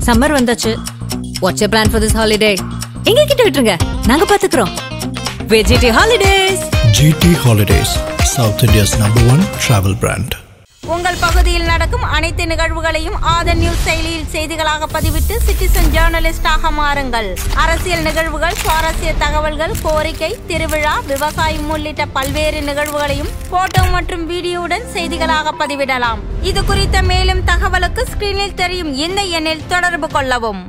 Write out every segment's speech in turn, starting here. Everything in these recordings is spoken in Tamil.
சம்மர் வந்தாச்சு. What's your plan for this holiday? எங்க கிட்ட விட்டுருங்க, நாங்க பாத்துக்கிறோம். GT Holidays. GT Holidays, South India's #1 travel brand. உங்கள் பகுதியில் நடக்கும் அனைத்து நிகழ்வுகளையும் ஆதன் நியூஸ் செயலியில் செய்திகளாக பதிவிட்டு சிட்டிசன் ஜேர்னலிஸ்டாக மாறுங்கள். அரசியல் நிகழ்வுகள், சுவாரஸ்ய தகவல்கள், கோரிக்கை, திருவிழா, விவசாயம் உள்ளிட்ட பல்வேறு நிகழ்வுகளையும் போட்டோ மற்றும் வீடியோவுடன் செய்திகளாக பதிவிடலாம். இது குறித்த மேலும் தகவலுக்கு ஸ்கிரீனில் தெரியும் இந்த எண்ணில் தொடர்பு கொள்ளவும்.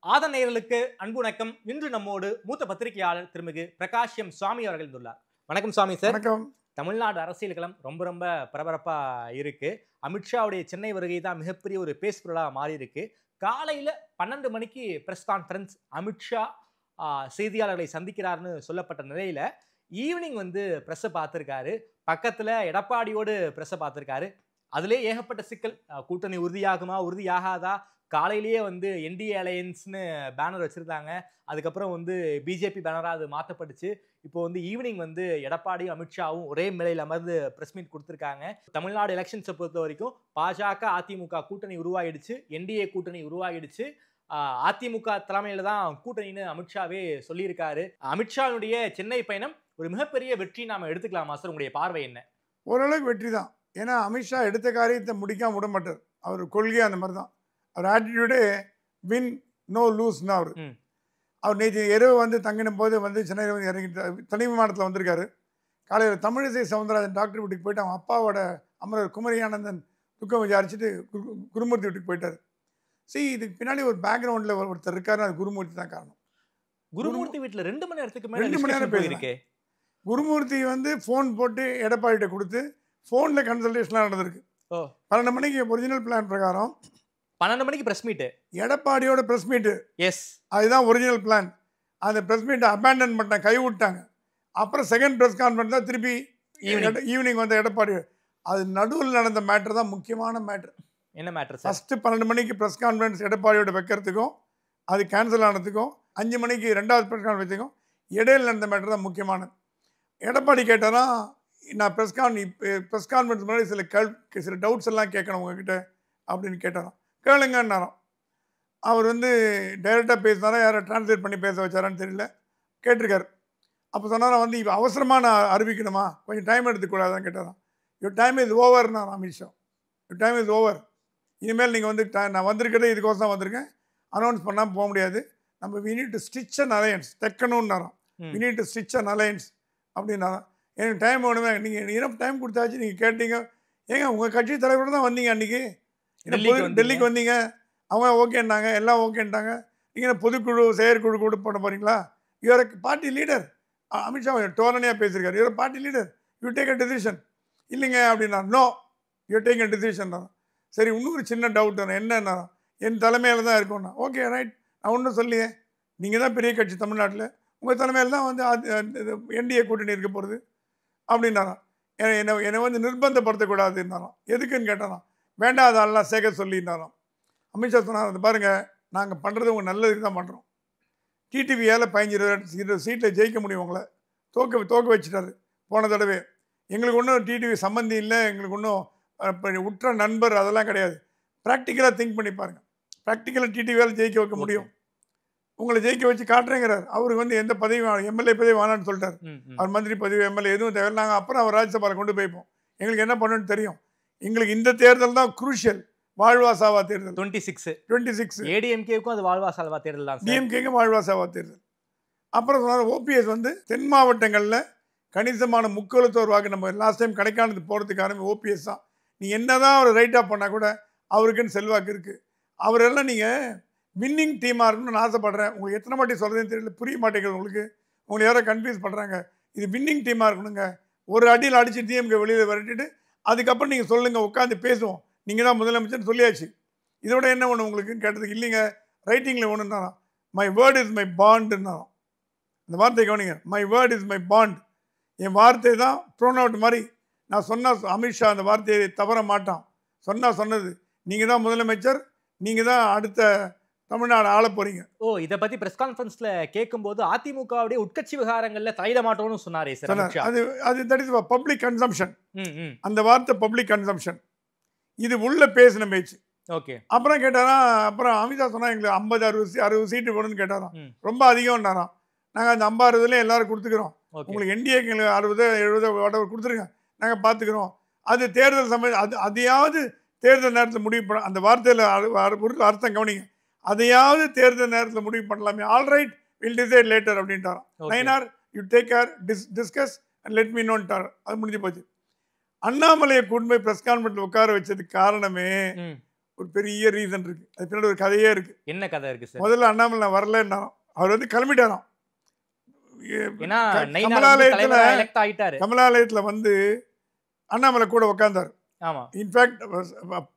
ஆதன் நேயர்களுக்கு அன்பு வணக்கம். இன்று நம்மோடு மூத்த பத்திரிகையாளர் திருமிகு பிரகாஷ் எம் சுவாமி அவர்கள் உள்ளார். வணக்கம் சுவாமி சார். வணக்கம். தமிழ்நாடு அரசியல் களம் ரொம்ப பரபரப்பா இருக்கு. அமித்ஷாவுடைய சென்னை வருகை தான் மிகப்பெரிய ஒரு பேசுபொருளாக மாறி இருக்கு. காலையில 12 மணிக்கு பிரஸ் கான்ஃபரன்ஸ், அமித்ஷா செய்தியாளர்களை சந்திக்கிறார்னு சொல்லப்பட்ட நிலையில ஈவினிங் பிரஸ்ஸை பார்த்துருக்காரு. பக்கத்துல எடப்பாடியோடு பிரஸ்ஸை பார்த்துருக்காரு. அதுலேயே ஏகப்பட்ட சிக்கல். கூட்டணி உறுதியாகுமா, உறுதியாகாதா? காலையிலேயே என்டிஏ அலையன்ஸ்னு பேனர் வச்சிருந்தாங்க. அதுக்கப்புறம் பிஜேபி பேனரா அது மாற்றப்பட்டுச்சு. இப்போ ஈவினிங் எடப்பாடியும் அமித்ஷாவும் ஒரே மேலையில் அமர்ந்து பிரஸ் மீட் கொடுத்துருக்காங்க. தமிழ்நாடு எலெக்ஷன்ஸை பொறுத்த வரைக்கும் பாஜக அதிமுக கூட்டணி உருவாகிடுச்சு, என்டிஏ கூட்டணி உருவாகிடுச்சு. அதிமுக தலைமையில தான் கூட்டணின்னு அமித்ஷாவே சொல்லியிருக்காரு. அமித்ஷாவுடைய சென்னை பயணம் ஒரு மிகப்பெரிய வெற்றி நாம எடுத்துக்கலாமா சார்? உங்களுடைய பார்வை என்ன? ஓரளவுக்கு வெற்றி தான். ஏன்னா அமித்ஷா எடுத்த காரியத்தை முடிக்காம விட மாட்டார். அவர் கொள்கை அந்த மாதிரி தான். அவர் ஆட்டிடியூடே வின் நோ லூஸ்னா அவர் நேற்று இரவு தங்கின போது சென்னையில் இறங்கிட்டு தனி விமானத்தில் வந்திருக்காரு. காலையில் தமிழிசை சவுந்தரராஜன் டாக்டர் வீட்டுக்கு போயிட்டு அவங்க அப்பாவோட அமரர் குமரி ஆனந்தன் துக்கம் விசாரிச்சுட்டு குருமூர்த்தி வீட்டுக்கு போயிட்டார். இதுக்கு பின்னாடி ஒரு பேக்ரவுண்டில் ஒருத்தர் இருக்காரு. அது குருமூர்த்தி தான் காரணம். குருமூர்த்தி வீட்டில் 2 மணி நேரத்துக்கு மேலே 2 மணி நேரம் போயிருக்கு. குருமூர்த்தி ஃபோன் போட்டு எடப்பாடிகிட்ட கொடுத்து ஃபோனில் கன்சல்டேஷன்லாம் நடந்திருக்கு. 12 மணிக்கு ஒரிஜினல் பிளான் பிரகாரம் 12 மணிக்கு பிரஸ் மீட், எடப்பாடியோட பிரஸ் மீட். எஸ், அதுதான் ஒரிஜினல் பிளான். அந்த பிரஸ் மீட்டை அபேண்டன் பண்ண கை விட்டாங்க. அப்புறம் செகண்ட் பிரஸ் கான்ஃபரன்ஸ் தான் திருப்பி ஈவினிங் எடப்பாடி. அது நடுவில் நடந்த மேட்டர் தான் முக்கியமான மேட்ரு. என்ன மேட்ரு? ஃபஸ்ட்டு 12 மணிக்கு பிரஸ் கான்ஃபரன்ஸ் எடப்பாடியோட வைக்கிறதுக்கும் அது கேன்சல் ஆனதுக்கும் 5 மணிக்கு 2வது பிரஸ் கான்ஃபரன்ஸுக்கும் இடையில் நடந்த மேட்டர் தான் முக்கியமானது. எடப்பாடி கேட்டாரா, நான் பிரஸ் கான்ஃபரன்ஸ் முன்னாடி சில டவுட்ஸ் எல்லாம் கேட்கணும் உங்ககிட்ட அப்படின்னு கேட்டாராம். கேளுங்கன்னாராம். அவர் டைரெக்டாக பேசினாரா, யாரை டிரான்ஸ்லேட் பண்ணி பேச வச்சாரான்னு தெரியல, கேட்டிருக்காரு. அப்போ சொன்னாரா இப்போ அவசரமாக நான் அறிவிக்கணுமா, கொஞ்சம் டைம் எடுத்துக்கூடாதான்னு கேட்டாராம். யூ டைம் இஸ் ஓவர்னா Amit Shah. You time is over. இனிமேல் நீங்கள் நான் வந்திருக்கிறதே இதுக்கோசம் தான் வந்திருக்கேன், அனௌன்ஸ் பண்ணாமல் போக முடியாது. நம்ம we need to stitch an alliance தைக்கணும்னாராம். We need to stitch an alliance அப்படின்னாராம். எனக்கு டைம் வேணுமே, நீங்கள் இனஃப் டைம் கொடுத்தாச்சு. நீங்கள் கேட்டீங்க, ஏங்க உங்கள் கட்சி தலைவரோடு தான் வந்தீங்க அன்றைக்கி, டெல்லிக்கு வந்தீங்க, அவங்க ஓகேன்னாங்க, எல்லாம் ஓகேன்ட்டாங்க. நீங்கள் பொதுக்குழு செயற்குழு கூட பண்ண போகிறீங்களா? You are party leader. அமித்ஷா டோரனியாக பேசியிருக்காரு. You are party leader, you take a decision. இல்லைங்க அப்படின்னா, no you take a decision. சரி, இன்னொரு சின்ன டவுட் என்னன்னா, என் தலைமையில் தான் இருக்கும்ண்ணா. ஓகே ரைட், நான் ஒன்றும் சொல்லியே, நீங்கள் தான் பெரிய கட்சி தமிழ்நாட்டில், உங்கள் தலைமையில் தான் என்டிஏ கூட்டணி இருக்க போகிறது அப்படின்னாராம். என்னை நிர்பந்தப்படுத்தக்கூடாதுன்னாராம். எதுக்குன்னு கேட்டாராம். வேண்டாம், அதெல்லாம் சேர்க்க சொல்லினாராம். அமித்ஷா சொன்னார், அது பாருங்கள், நாங்கள் பண்ணுறது உங்கள் நல்லதுக்கு தான் பண்ணுறோம். டிடிவியால் 15-20 சீட்டில் ஜெயிக்க முடியும், உங்களை தோக்க வச்சுட்டாரு போன தடவை. எங்களுக்கு ஒன்றும் டிடிவி சம்மந்தி இல்லை, எங்களுக்கு ஒன்றும் உற்ற நண்பர் அதெல்லாம் கிடையாது. ப்ராக்டிக்கலாக திங்க் பண்ணி பாருங்கள். ப்ராக்டிக்கலாக டிடிவியால் ஜெயிக்க வைக்க முடியும், உங்களை ஜெயிக்க வச்சு காட்டுறேங்கிறார். அவருக்கு எந்த பதவி எம்எல்ஏ பதவி வேணான்னு சொல்லிட்டார். அவர் மந்திரி பதவி எம்எல்ஏ எதுவும் தேவை. நாங்கள் அப்புறம் அவர் ராஜ்யசபாவில் கொண்டு போய்ப்போம், எங்களுக்கு என்ன பண்ணணும்னு தெரியும். எங்களுக்கு இந்த தேர்தல் தான் குரூஷியல், வாழ்வா சாவா தேர்தல். 26 ஏடிஎம்கேக்கும் அது வாழ்வா சாவா தேர்தல் தான். டிஎம்கேக்கும் வாழ்வா சாவா தேர்தல். அப்புறம் சொன்னார், ஓபிஎஸ் தென் மாவட்டங்களில் கணிசமான முக்கியத்துவ வாக்கு நம்ம லாஸ்ட் டைம் கிடைக்கானது போகிறதுக்கு காரணம் ஓபிஎஸ் தான். நீ என்ன தான் அவர் ரைட் ஆஃப் பண்ணால் கூட அவருக்குன்னு செல்வாக்கு இருக்குது. அவரெல்லாம் நீங்கள் வின்னிங் டீமாக இருக்கணும்னு ஆசைப்படுறேன். உங்களுக்கு எத்தனை மாட்டி சொல்கிறதுன்னு தெரியல, புரிய மாட்டேங்குது உங்களுக்கு. உங்களை யாரோ கன்ஃபியூஸ் பண்ணுறாங்க. இது வின்னிங் டீமாக இருக்கணுங்க. ஒரு அடியில் அடித்து டிஎம்கே வெளியில் விரட்டிட்டு அதுக்கப்புறம் நீங்கள் சொல்லுங்கள், உட்காந்து பேசுவோம், நீங்கள் தான் முதலமைச்சர்னு சொல்லியாச்சு, இதோட என்ன ஒன்று உங்களுக்குன்னு கேட்டதுக்கு, இல்லைங்க ரைட்டிங்கில் ஒன்றுன்னாராம். மை வேர்ட் இஸ் மை பாண்டுன்னாராம். இந்த வார்த்தை கவனிங்க, my word is my bond. என் வார்த்தை தான் ப்ரோனவுட் மாதிரி. நான் சொன்னால் அமித்ஷா அந்த வார்த்தையை தவற மாட்டான். சொன்னது நீங்கள் தான் முதலமைச்சர், நீங்கள் தான் அடுத்த தமிழ்நாடு ஆள போறீங்க. இதை பத்தி பிரஸ் கான்ஃபரன்ஸ்ல கேட்கும்போது அதிமுகவுடைய உட்கட்சி விவகாரங்கள்ல தலையிட மாட்டோம்னு சொன்னாரே சார். அது தட் இஸ் பப்ளிக் கன்சம்ஷன். அந்த வார்த்தை பப்ளிக் கன்சம்ஷன். இது உள்ள பேசின பேச்சு. ஓகே. அப்புறம் கேட்டாராம், அப்புறம் அமித்ஷா சொன்னா எங்களுக்கு 50-60 சீட்டு வேணும்னு கேட்டாராம். ம். ரொம்ப அதிகம்னாராம். நாங்கள் அந்த 50-60 எல்லாரும் கொடுத்துக்கிறோம், ஓகே. உங்களுக்கு என்டிஏக்கு எங்களுக்கு 60-70 whatever கொடுத்துருங்க, நாங்கள் பார்த்துக்கிறோம். அது தேர்தல் சமயம் அதையாவது தேர்தல் நேரத்தில் முடிவு பண்ண, அந்த வார்த்தையில் அர்த்தம் கவனிங்க, அதையாவது தேர்தல் நேரத்தில் முடிவு பண்ணலாமே. ஆல்ரைட், வில் டிசைட் லேட்டர் அப்படின்ட்டாராம். Nainar you take care, discuss and let me நோன்ட்டார். அது முடிஞ்சு போச்சு. அண்ணாமலையை கூட்டு போய் ப்ரெஸ் கான்ஃபரன்ஸில் உட்கார வச்சதுக்கு காரணமே ஒரு பெரிய ரீசன் இருக்கு. அது பின்னாடி ஒரு கதையே இருக்கு. என்ன கதை இருக்கு சார்? முதல்ல அண்ணாமலை நான் வரலன்னாராம், அவர் வந்து கிளம்பிட்டாராம். கமலாலயத்தில் வந்து அண்ணாமலை கூட உட்கார்ந்தார். இன்ஃபேக்ட்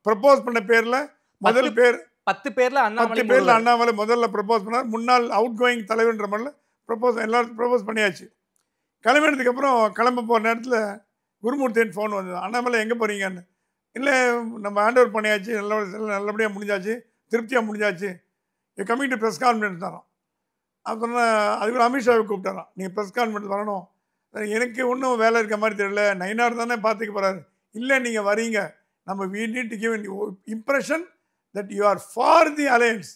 ப்ரப்போஸ் பண்ண பேர்ல முதல் பேர் 10 பேர்ல அண்ணாமலை முதல்ல ப்ரப்போஸ் பண்ணார். முன்னாள் அவுட் கோயிங் தலைவர்ன்ற மாதிரி ப்ரப்போஸ் எல்லாரும் ப்ரப்போஸ் பண்ணியாச்சு. கிளம்பினதுக்கு அப்புறம் கிளம்ப போகிற நேரத்தில் குருமூர்த்தின்னு ஃபோன் வந்தது. அண்ணாமலை எங்கே போகிறீங்கன்னு. இல்லை நம்ம ஹேண்ட் ஓவர் பண்ணியாச்சு, நல்லபடியாக முடிஞ்சாச்சு, திருப்தியாக முடிஞ்சாச்சு, கம்மிங் டு ப்ரெஸ் கான்ஃபரன்ஸ் தரோம். அப்புறம் அதுக்கு அமித்ஷாவை கூப்பிட்டாராம், நீங்கள் ப்ரெஸ் கான்ஃபரன்ஸ் வரணும். எனக்கு ஒன்றும் வேலை இருக்க மாதிரி தெரியல, நயினார் தானே பார்த்துக்க போகிறாரு. இல்லை நீங்கள் வரீங்க, நம்ம we need to give impression that you are for the alliance.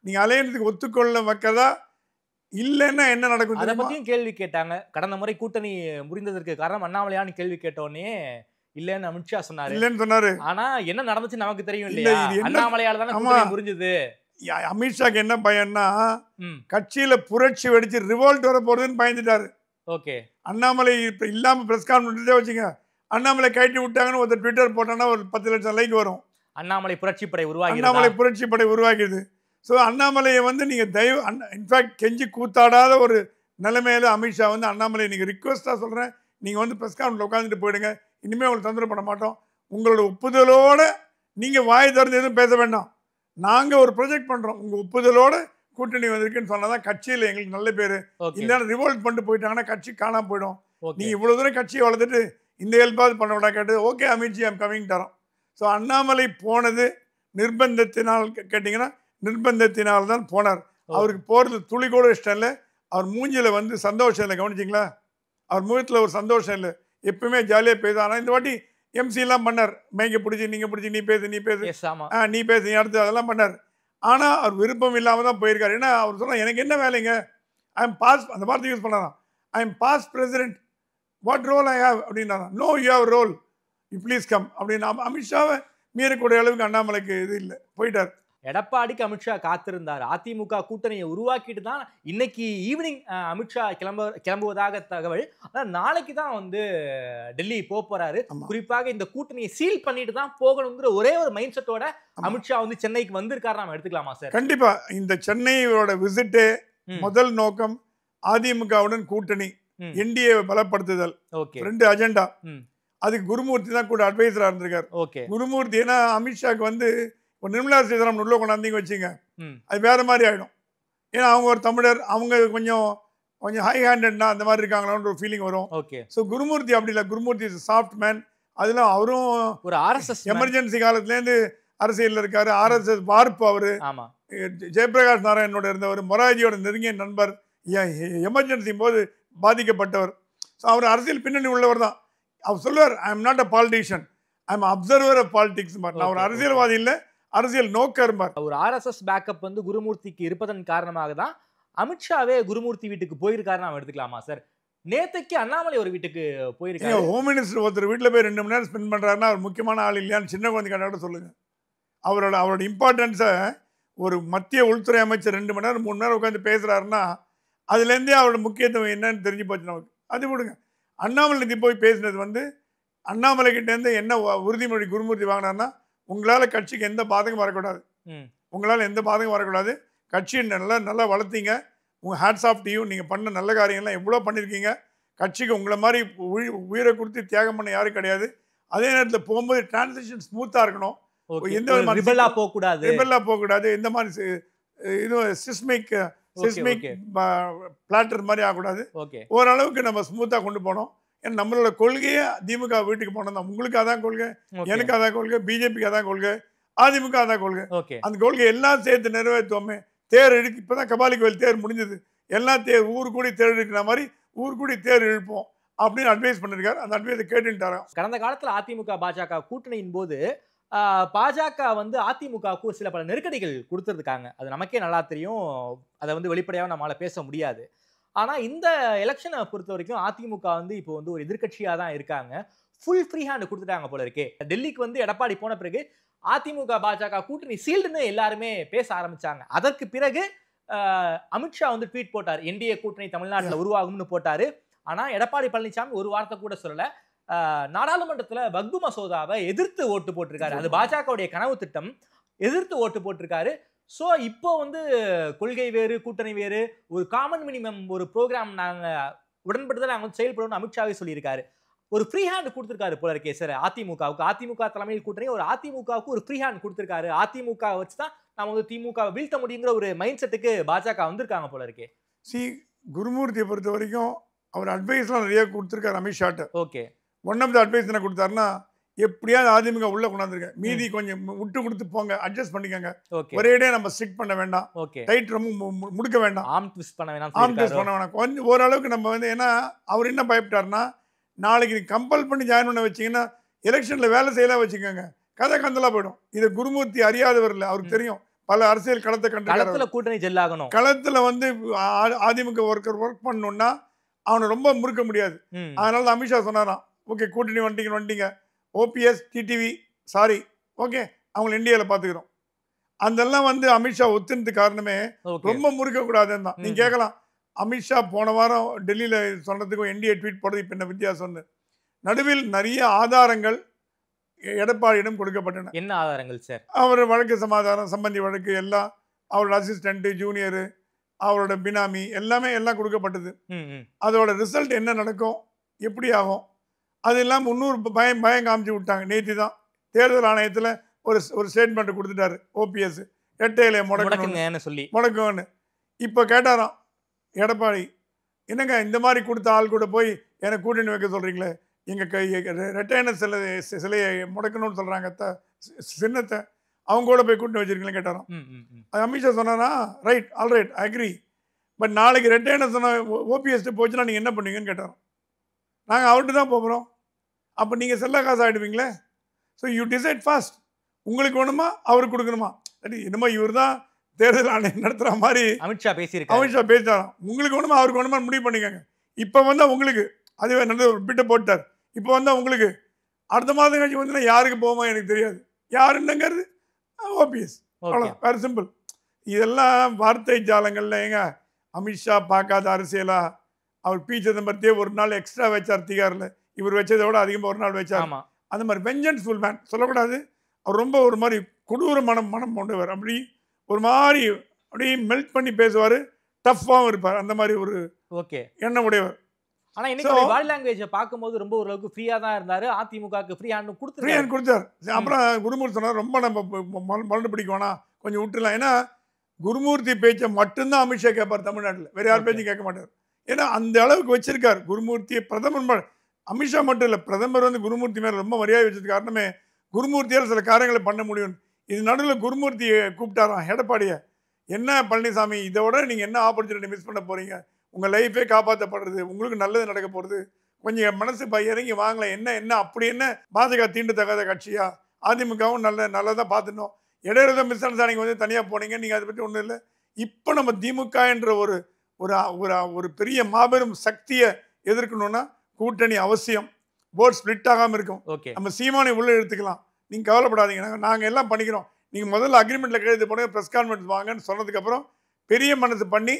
நீங்கள் அலையன்ஸுக்கு ஒத்துக்கொள்ள வைக்கதா இல்லைன்னா என்ன நடக்கும்? அதை பற்றியும் கேள்வி கேட்டாங்க. கடந்த முறை கூட்டணி முறிந்ததற்கு காரணம் அண்ணாமலையான்னு கேள்வி கேட்டோன்னே இல்லன்னு அமித்ஷா சொன்னாரு. இல்லன்னு சொன்னாரு. ஆனா என்ன நடந்துச்சு நமக்கு தெரியும் இல்லையா? அண்ணாமலையால தானே கூட்டணி முறிஞ்சது. அமித்ஷாக்கு என்ன பயன்னா, கட்சியில புரட்சி வெடிச்சு ரிவோல்ட் வர போறதுன்னு பயந்துட்டாரு. ஓகே. அண்ணாமலை இப்ப இல்லாம பிரஸ் கான்ஃபரன்ஸே வச்சுங்க, அண்ணாமலை கட்டி விட்டாங்கன்னு ஒருத்தர் ட்விட்டர் போட்டானா ஒரு 10 லட்சம் லைக் வரும். அண்ணாமலை புரட்சி படை உருவாகி, அண்ணாமலை புரட்சி படை உருவாக்கிடுது. ஸோ அண்ணாமலையை வந்து நீங்க தயவு, இன்ஃபேக்ட் கெஞ்சி கூத்தாடாத ஒரு நிலைமையில அமித்ஷா வந்து அண்ணாமலை நீங்க ரிக்வஸ்டா சொல்றேன், நீங்க வந்து பிரஸ் கான்ஃபரன்ஸ்ல உட்காந்துட்டு போயிடுங்க, இனிமே உங்களுக்கு தொந்தரவு பண்ண மாட்டோம், உங்களோட ஒப்புதலோட நீங்க வாய் திறந்து எதுவும் பேச வேண்டாம், நாங்க ஒரு ப்ரொஜெக்ட் பண்றோம், உங்க ஒப்புதலோட கூட்டணி வந்திருக்குன்னு சொன்னாதான் கட்சியில எங்களுக்கு நல்ல பேரு. இல்லைன்னா ரிவோல்ட் பண்ணிட்டு போயிட்டாங்கன்னா கட்சி காணாம போயிடும். நீங்க இவ்வளவு தூரம் கட்சியை வளர்த்துட்டு இந்த ஹெல்ப்பாவது பண்ண விடா கேட்டது. ஓகே அமித்ஜி ஐம் கமிங் தரோம். ஸோ அண்ணாமலை போனது நிர்பந்தத்தினால் கேட்டிங்கன்னா நிர்பந்தத்தினால் தான் போனார். அவருக்கு போகிறது துளி கூட இஷ்டம் இல்லை. அவர் மூஞ்சில் வந்து சந்தோஷம் இல்லை, கவனிச்சிங்களா? அவர் முகத்தில் ஒரு சந்தோஷம் இல்லை, எப்பவுமே ஜாலியாக பேசும். ஆனால் இந்த வாட்டி எம்சிலாம் பண்ணார், மைக்கை பிடிச்சி நீங்கள் பிடிச்சி நீ பேசு நீ பேசு நீ அடுத்து அதெல்லாம் பண்ணார். ஆனால் அவர் விருப்பம் இல்லாமல் தான் போயிருக்காரு. ஏன்னா அவர் சொன்னால் எனக்கு என்ன வேலைங்க, ஐ எம் பாஸ், அந்த வார்த்தை யூஸ் பண்ணாராம், I am past president, what role I have அப்படின்னாராம். No you have role, you please come அப்படின்னு அமித்ஷாவை மீறக்கூடிய அளவுக்கு அண்ணாமலைக்கு இது இல்லை, போயிட்டார். எடப்பாடிக்கு அமித்ஷா காத்திருந்தார். அதிமுக கூட்டணியை உருவாக்கிட்டு தான் இன்னைக்கு ஈவினிங் அமித்ஷா கிளம்புவதாக தகவல். ஆனால் நாளைக்கு தான் வந்து டெல்லி போறாரு. குறிப்பாக இந்த கூட்டணியை சீல் பண்ணிட்டு தான் போகணுங்கிற ஒரே ஒரு மைண்ட் செட்டோட அமித்ஷா வந்து சென்னைக்கு வந்திருக்காரு, நாம எடுத்துக்கலாமா சார்? கண்டிப்பா. இந்த சென்னையோட விசிட்டு முதல் நோக்கம் அதிமுகவுடன் கூட்டணி, என்டிஏ பலப்படுத்துதல், 2 அஜெண்டா. அதுக்கு குருமூர்த்தி தான் கூட அட்வைசரா இருந்திருக்காரு. குருமூர்த்தி ஏன்னா அமித்ஷாக்கு வந்து நிர்மலா சீதாராமன் உள்ள கொண்டாந்தீங்க வச்சுங்க, அது வேற மாதிரி ஆயிடும். ஏன்னா அவங்க ஒரு தமிழர், அவங்க கொஞ்சம் ஹை ஹேண்டட்னா அந்த மாதிரி இருக்காங்களான்ற ஒரு ஃபீலிங் வரும். ஸோ குருமூர்த்தி அப்படி இல்லை, குருமூர்த்தி இஸ் சாஃப்ட் மேன். அதில் அவரும் ஒரு RSS எமர்ஜென்சி காலத்துலேருந்து அரசியலில் இருக்காரு. RSS வார்ப்பு அவரு. ஜெயபிரகாஷ் நாராயணனோட இருந்தவர், மொராஜியோட நெருங்கிய நண்பர், எமர்ஜென்சி போது பாதிக்கப்பட்டவர். ஸோ அவர் அரசியல் பின்னணி உள்ளவர் தான். அவர் சொல்லுவார், I am not a politician, I am observer of politics. நான் ஒரு அரசியல்வாதி இல்லை, அரசியல் நோக்கர். ஒரு RSS பேக்கப் வந்து குருமூர்த்திக்கு இருப்பதன் காரணமாக தான் அமித்ஷாவே குருமூர்த்தி வீட்டுக்கு போயிருக்காரு, நாம எடுத்துக்கலாமா சார்? நேத்துக்கு அண்ணாமலை ஒரு வீட்டுக்கு போயிருக்காரு. ஹோம் மினிஸ்டர் ஒருத்தர் வீட்டில் போய் 2 மணி நேரம் ஸ்பெண்ட் பண்றாருன்னா அவர் முக்கியமான ஆள் இல்லையான்னு சின்ன குழந்தை கண்டாட சொல்லுங்க. அவரோட இம்பார்ட்டன்ஸை ஒரு மத்திய உள்துறை அமைச்சர் 2 மணி நேரம் 3 நேரம் உட்காந்து பேசுறாருன்னா அதுலேருந்தே அவரோட முக்கியத்துவம் என்னன்னு தெரிஞ்சு போச்சு நமக்கு. அது விடுங்க, அண்ணாமலை போய் பேசினது வந்து அண்ணாமலை கிட்டேருந்து என்ன உறுதிமொழி குருமூர்த்தி வாங்கினார்னா, உங்களால் கட்சிக்கு எந்த பாதகம் வரக்கூடாது, உங்களால் எந்த பாதகம் வரக்கூடாது, கட்சியை நல்லா வளர்த்தீங்க, உங்கள் ஹேட்ஸ் ஆஃப் டு யூ, நீங்கள் பண்ண நல்ல காரியங்கள்லாம் எவ்வளோ பண்ணியிருக்கீங்க, கட்சிக்கு உங்களை மாதிரி உயிரை கொடுத்து தியாகம் பண்ண யாரும் கிடையாது. அதே நேரத்தில் போகும்போது டிரான்சிஷன் ஸ்மூத்தாக இருக்கணும், எந்த போகக்கூடாது, எந்த மாதிரி இதுவும் சிஸ்மிக் பிளாட்டர் மாதிரி ஆகக்கூடாது, ஓரளவுக்கு நம்ம ஸ்மூத்தாக கொண்டு போனோம். ஏன்னா நம்மளோட கொள்கையே திமுக வீட்டுக்கு போனோம் தான். உங்களுக்கு அதான் கொள்கை, எனக்கு அதான் கொள்கை, பிஜேபிக்கு அதான் கொள்கை, அதிமுக அதான் கொள்கை. அந்த கொள்கை எல்லாம் சேர்த்து நிறைவேற்றுவோமே. தேர் இழுக்கு, இப்போதான் கபாலி கோயில் தேர் முடிஞ்சது, எல்லாம் தேர் ஊர் கூடி தேர் இழுக்கிற மாதிரி ஊர் கூடி தேர் இழுப்போம் அப்படின்னு அட்வைஸ் பண்ணிருக்காரு. அந்த அட்வைஸை கேட்டுட்டாராம். கடந்த காலத்தில் அதிமுக பாஜக கூட்டணியின் போது பாஜக வந்து அதிமுகவுக்கு சில பல நெருக்கடிகள் கொடுத்துருக்காங்க. அது நமக்கே நல்லா தெரியும். அதை வந்து வெளிப்படையாக நம்மளால பேச முடியாது. ஆனா இந்த எலெக்ஷனை பொறுத்த வரைக்கும் அதிமுக வந்து இப்போ வந்து ஒரு எதிர்க்கட்சியா தான் இருக்காங்க. ஃபுல் ஃப்ரீ ஹேண்ட் கொடுத்துட்டாங்க போல இருக்கே. டெல்லிக்கு வந்து எடப்பாடி போன பிறகு அதிமுக பாஜக கூட்டணி சீல்டுன்னு எல்லாருமே பேச ஆரம்பிச்சாங்க. அதற்கு பிறகு அமித்ஷா வந்து ட்வீட் போட்டார், என்டிஏ கூட்டணி தமிழ்நாட்டில் உருவாகும்னு போட்டாரு. ஆனா எடப்பாடி பழனிசாமி ஒரு வார்த்தை கூட சொல்லல. நாடாளுமன்றத்துல வக்பு மசோதாவை எதிர்த்து ஓட்டு போட்டிருக்காரு. அது பாஜகவுடைய கனவு திட்டம். எதிர்த்து ஓட்டு போட்டிருக்காரு. சோ இப்போ வந்து கொள்கை வேறு கூட்டணி வேறு, ஒரு காமன் மினிமம் ஒரு ப்ரோக்ராம் நாங்க உடன்படுத்தல நாங்க செயல்படணும்னு அமித்ஷாவே சொல்லியிருக்காரு. ஒரு ஃப்ரீ ஹேண்ட் கொடுத்திருக்காரு போல இருக்கே சார் அதிமுகவுக்கு. அதிமுக தலைமையில் கூட்டணி ஒரு அதிமுகவுக்கு ஒரு ஃப்ரீ ஹேண்ட் கொடுத்திருக்காரு. அதிமுக வச்சுதான் நம்ம வந்து திமுக வீழ்த்த முடியுங்கிற ஒரு மைண்ட் செட்டுக்கு பாஜக வந்திருக்காங்க போல இருக்கே. குருமூர்த்தியை பொறுத்த வரைக்கும் அவர் அட்வைஸ்லாம் நிறைய கொடுத்திருக்காரு அமித்ஷாட்ட. Okay. One of the advice என்ன கொடுத்தாருன்னா, எப்படியாவது அதிமுக உள்ள கொண்டாந்துருக்கேன், மீதி கொஞ்சம் விட்டு கொடுத்து போங்க, அட்ஜஸ்ட் பண்ணிக்கங்க, ஒரேடே நம்ம ஸ்ட்ரிக்ட் பண்ண வேண்டாம், டைட் ரொம்ப முடுக்க வேண்டாம், ஆர்ம் ட்விஸ்ட் பண்ண வேண்டாம், கொஞ்சம் ஓரளவுக்கு நம்ம வந்து. ஏன்னா அவர் என்ன பயப்பட்டாருன்னா, நாளைக்கு நீ கம்பல் பண்ணி ஜாயின் பண்ண வச்சிங்கன்னா எலெக்ஷன்ல வேலை செய்யலாம் வச்சுக்கோங்க, கதை கந்தலா போயிடும். இதை குருமூர்த்தி அறியாதவர் இல்லை, அவருக்கு தெரியும். பல அரசியல் களத்தை கண்டு கூட்டணி ஜெல்லாகணும். களத்துல வந்து அதிமுக ஒர்க் பண்ணணும்னா அவனை ரொம்ப முறுக்க முடியாது. அதனால அமித்ஷா சொன்னாராம், ஓகே கூட்டணி வந்துட்டீங்க, ஓபிஎஸ் டிடிவி சாரி ஓகே அவங்களை இந்தியாவில் பார்த்துக்கிறோம். அதெல்லாம் வந்து அமித்ஷா ஒத்துனது காரணமே ரொம்ப முறுக்க கூடாதுன்னு தான். நீங்க கேட்கலாம், அமித்ஷா போன வாரம் டெல்லியில சொன்னதுக்கும் என்டிஏ ட்வீட் போடுறது இப்போ என்ன வித்தியாசம்? நடுவில் நிறைய ஆதாரங்கள் எடப்பாடியிடம் கொடுக்கப்பட்டன. என்ன ஆதாரங்கள் சார்? அவர் வழக்கு சமாதானம், சம்பந்தி வழக்கு எல்லாம், அவரோட அசிஸ்டன்ட், ஜூனியரு, அவரோட பினாமி எல்லாம் கொடுக்கப்பட்டது. அதோட ரிசல்ட் என்ன நடக்கும், எப்படி ஆகும், அது எல்லாம் முன்னூறு பயம் காமிச்சு விட்டாங்க. நேற்று தான் தேர்தல் ஆணையத்தில் ஒரு ஸ்டேட்மெண்ட் கொடுத்துட்டாரு ஓபிஎஸ், ரெட்டையில முடக்குன்னு. இப்போ கேட்டாராம் எடப்பாடி, என்னங்க இந்த மாதிரி கொடுத்த ஆள் கூட போய் எனக்கு கூட்டணி வைக்க சொல்றீங்களே, எங்கள் ரெட்டையன சிலையை முடக்கணும்னு சொல்கிறாங்க, சின்னத்தை அவங்க கூட போய் கூட்டணி வச்சிருக்கீங்களே கேட்டாராம். அது அமித்ஷா சொன்னாரா, right all right agree, but நாளைக்கு ரெட்டையன சொன்ன ஓபிஎஸ்ட்டு போச்சுன்னா நீங்கள் என்ன பண்ணுவீங்கன்னு கேட்டாராம். நாங்கள் அவர்கிட்ட தான் போகிறோம், அப்போ நீங்கள் செல்ல காசு ஆகிடுவீங்களே. ஸோ யூ டிசைட் ஃபாஸ்ட், உங்களுக்கு வேணுமா அவருக்கு கொடுக்கணுமா. என்னமோ இவர் தான் தேர்தல் ஆணையம் நடத்துகிற மாதிரி அமித்ஷா பேசிட்டாராம். உங்களுக்கு வேணுமா அவருக்கு வேணுமா முடிவு பண்ணிக்கோங்க. இப்போ வந்தால் உங்களுக்கு அதுவே நல்ல ஒரு பிட்டை போட்டார். இப்போ வந்தால் உங்களுக்கு அடுத்த மாதம் கழிச்சு வந்துன்னா யாருக்கு போகுமா எனக்கு தெரியாது, யார் என்னங்கிறது ஓபிஎஸ், அவ்வளோ வேறு சிம்பிள். இதெல்லாம் வார்த்தை ஜாலங்கள்ல. ஏங்க அமித்ஷா பார்க்காத அரசியலா? அவர் பி சிதம்பரத்தையே ஒரு நாள் எக்ஸ்ட்ரா வச்சார் திகாரில், இவர் வச்சதை விட அதிகமாக ஒரு நாள் வச்சார். அந்த மாதிரி வெஞ்சன்ஸ்ஃபுல் மேன் சொல்லக்கூடாது. அவர் ரொம்ப ஒரு மாதிரி கொடூர மனம் கொண்டவர். அப்படி ஒரு மாதிரி அப்படியே மெல்ட் பண்ணி பேசுவார், டஃப்பாகவும் இருப்பார். அந்த மாதிரி ஒரு எண்ணம் உடையவர். ஆனா இன்னைக்கு பாடி லாங்குவேஜ் பார்க்கும்போது ரொம்ப ஓரளவுக்கு ஃப்ரீயா தான் இருந்தாரு. அதிமுகவுக்கு ஃப்ரீ ஹேண்ட் கொடுத்தார். அப்புறம் குருமூர்த்தி சொன்னார், ரொம்ப நம்ம மறந்து பிடிக்க வேணாம், கொஞ்சம் விட்டுலாம். ஏன்னா குருமூர்த்தி பேச்சை மட்டும்தான் அமித்ஷா கேட்பார் தமிழ்நாட்டில், வேற யார் பேச்சும் கேட்க மாட்டார். ஏன்னா அந்த அளவுக்கு வச்சிருக்கார் குருமூர்த்தியை. பிரதமர் அமித்ஷா மட்டும் இல்லை, பிரதமர் வந்து குருமூர்த்தி மேலே ரொம்ப மரியாதை வச்சது காரணமே குருமூர்த்தியால் சில காரியங்களை பண்ண முடியும். இது நடுவில் குருமூர்த்தியை கூப்பிட்டாராம் எடப்பாடியை, என்ன பழனிசாமி இதோட நீங்கள் என்ன ஆப்பர்ச்சுனிட்டி மிஸ் பண்ண போகிறீங்க, உங்கள் லைஃபே காப்பாற்றப்படுறது, உங்களுக்கு நல்லது நடக்க போகிறது, கொஞ்சம் மனசு இறங்கி வாங்கல, என்ன அப்படி என்ன பாஜக தீண்டு தகாத கட்சியா, அதிமுகவும் நல்லதாக பார்த்துட்டோம், இடையில மிஸ் அண்டர்ஸ்டாண்டிங் வந்து தனியாக போனீங்க, நீங்கள் அதை பற்றி ஒன்றும் இல்லை. இப்போ நம்ம திமுக என்ற ஒரு ஒரு பெரிய மாபெரும் சக்தியை எதிர்க்கணும்னா கூட்டணி அவசியம். போர்ட் ஸ்பிளிட் ஆகாமல் இருக்கும். நம்ம சீமானை உள்ளே எடுத்துக்கலாம், நீங்கள் கவலைப்படாதீங்க, நாங்கள் எல்லாம் பண்ணிக்கிறோம், நீங்கள் முதல்ல அக்ரிமெண்ட்டில் கையெழுத்து போடுங்க, ப்ரெஸ் கான்ஃபரன்ஸ் வாங்கன்னு சொன்னதுக்கப்புறம் பெரிய மனசு பண்ணி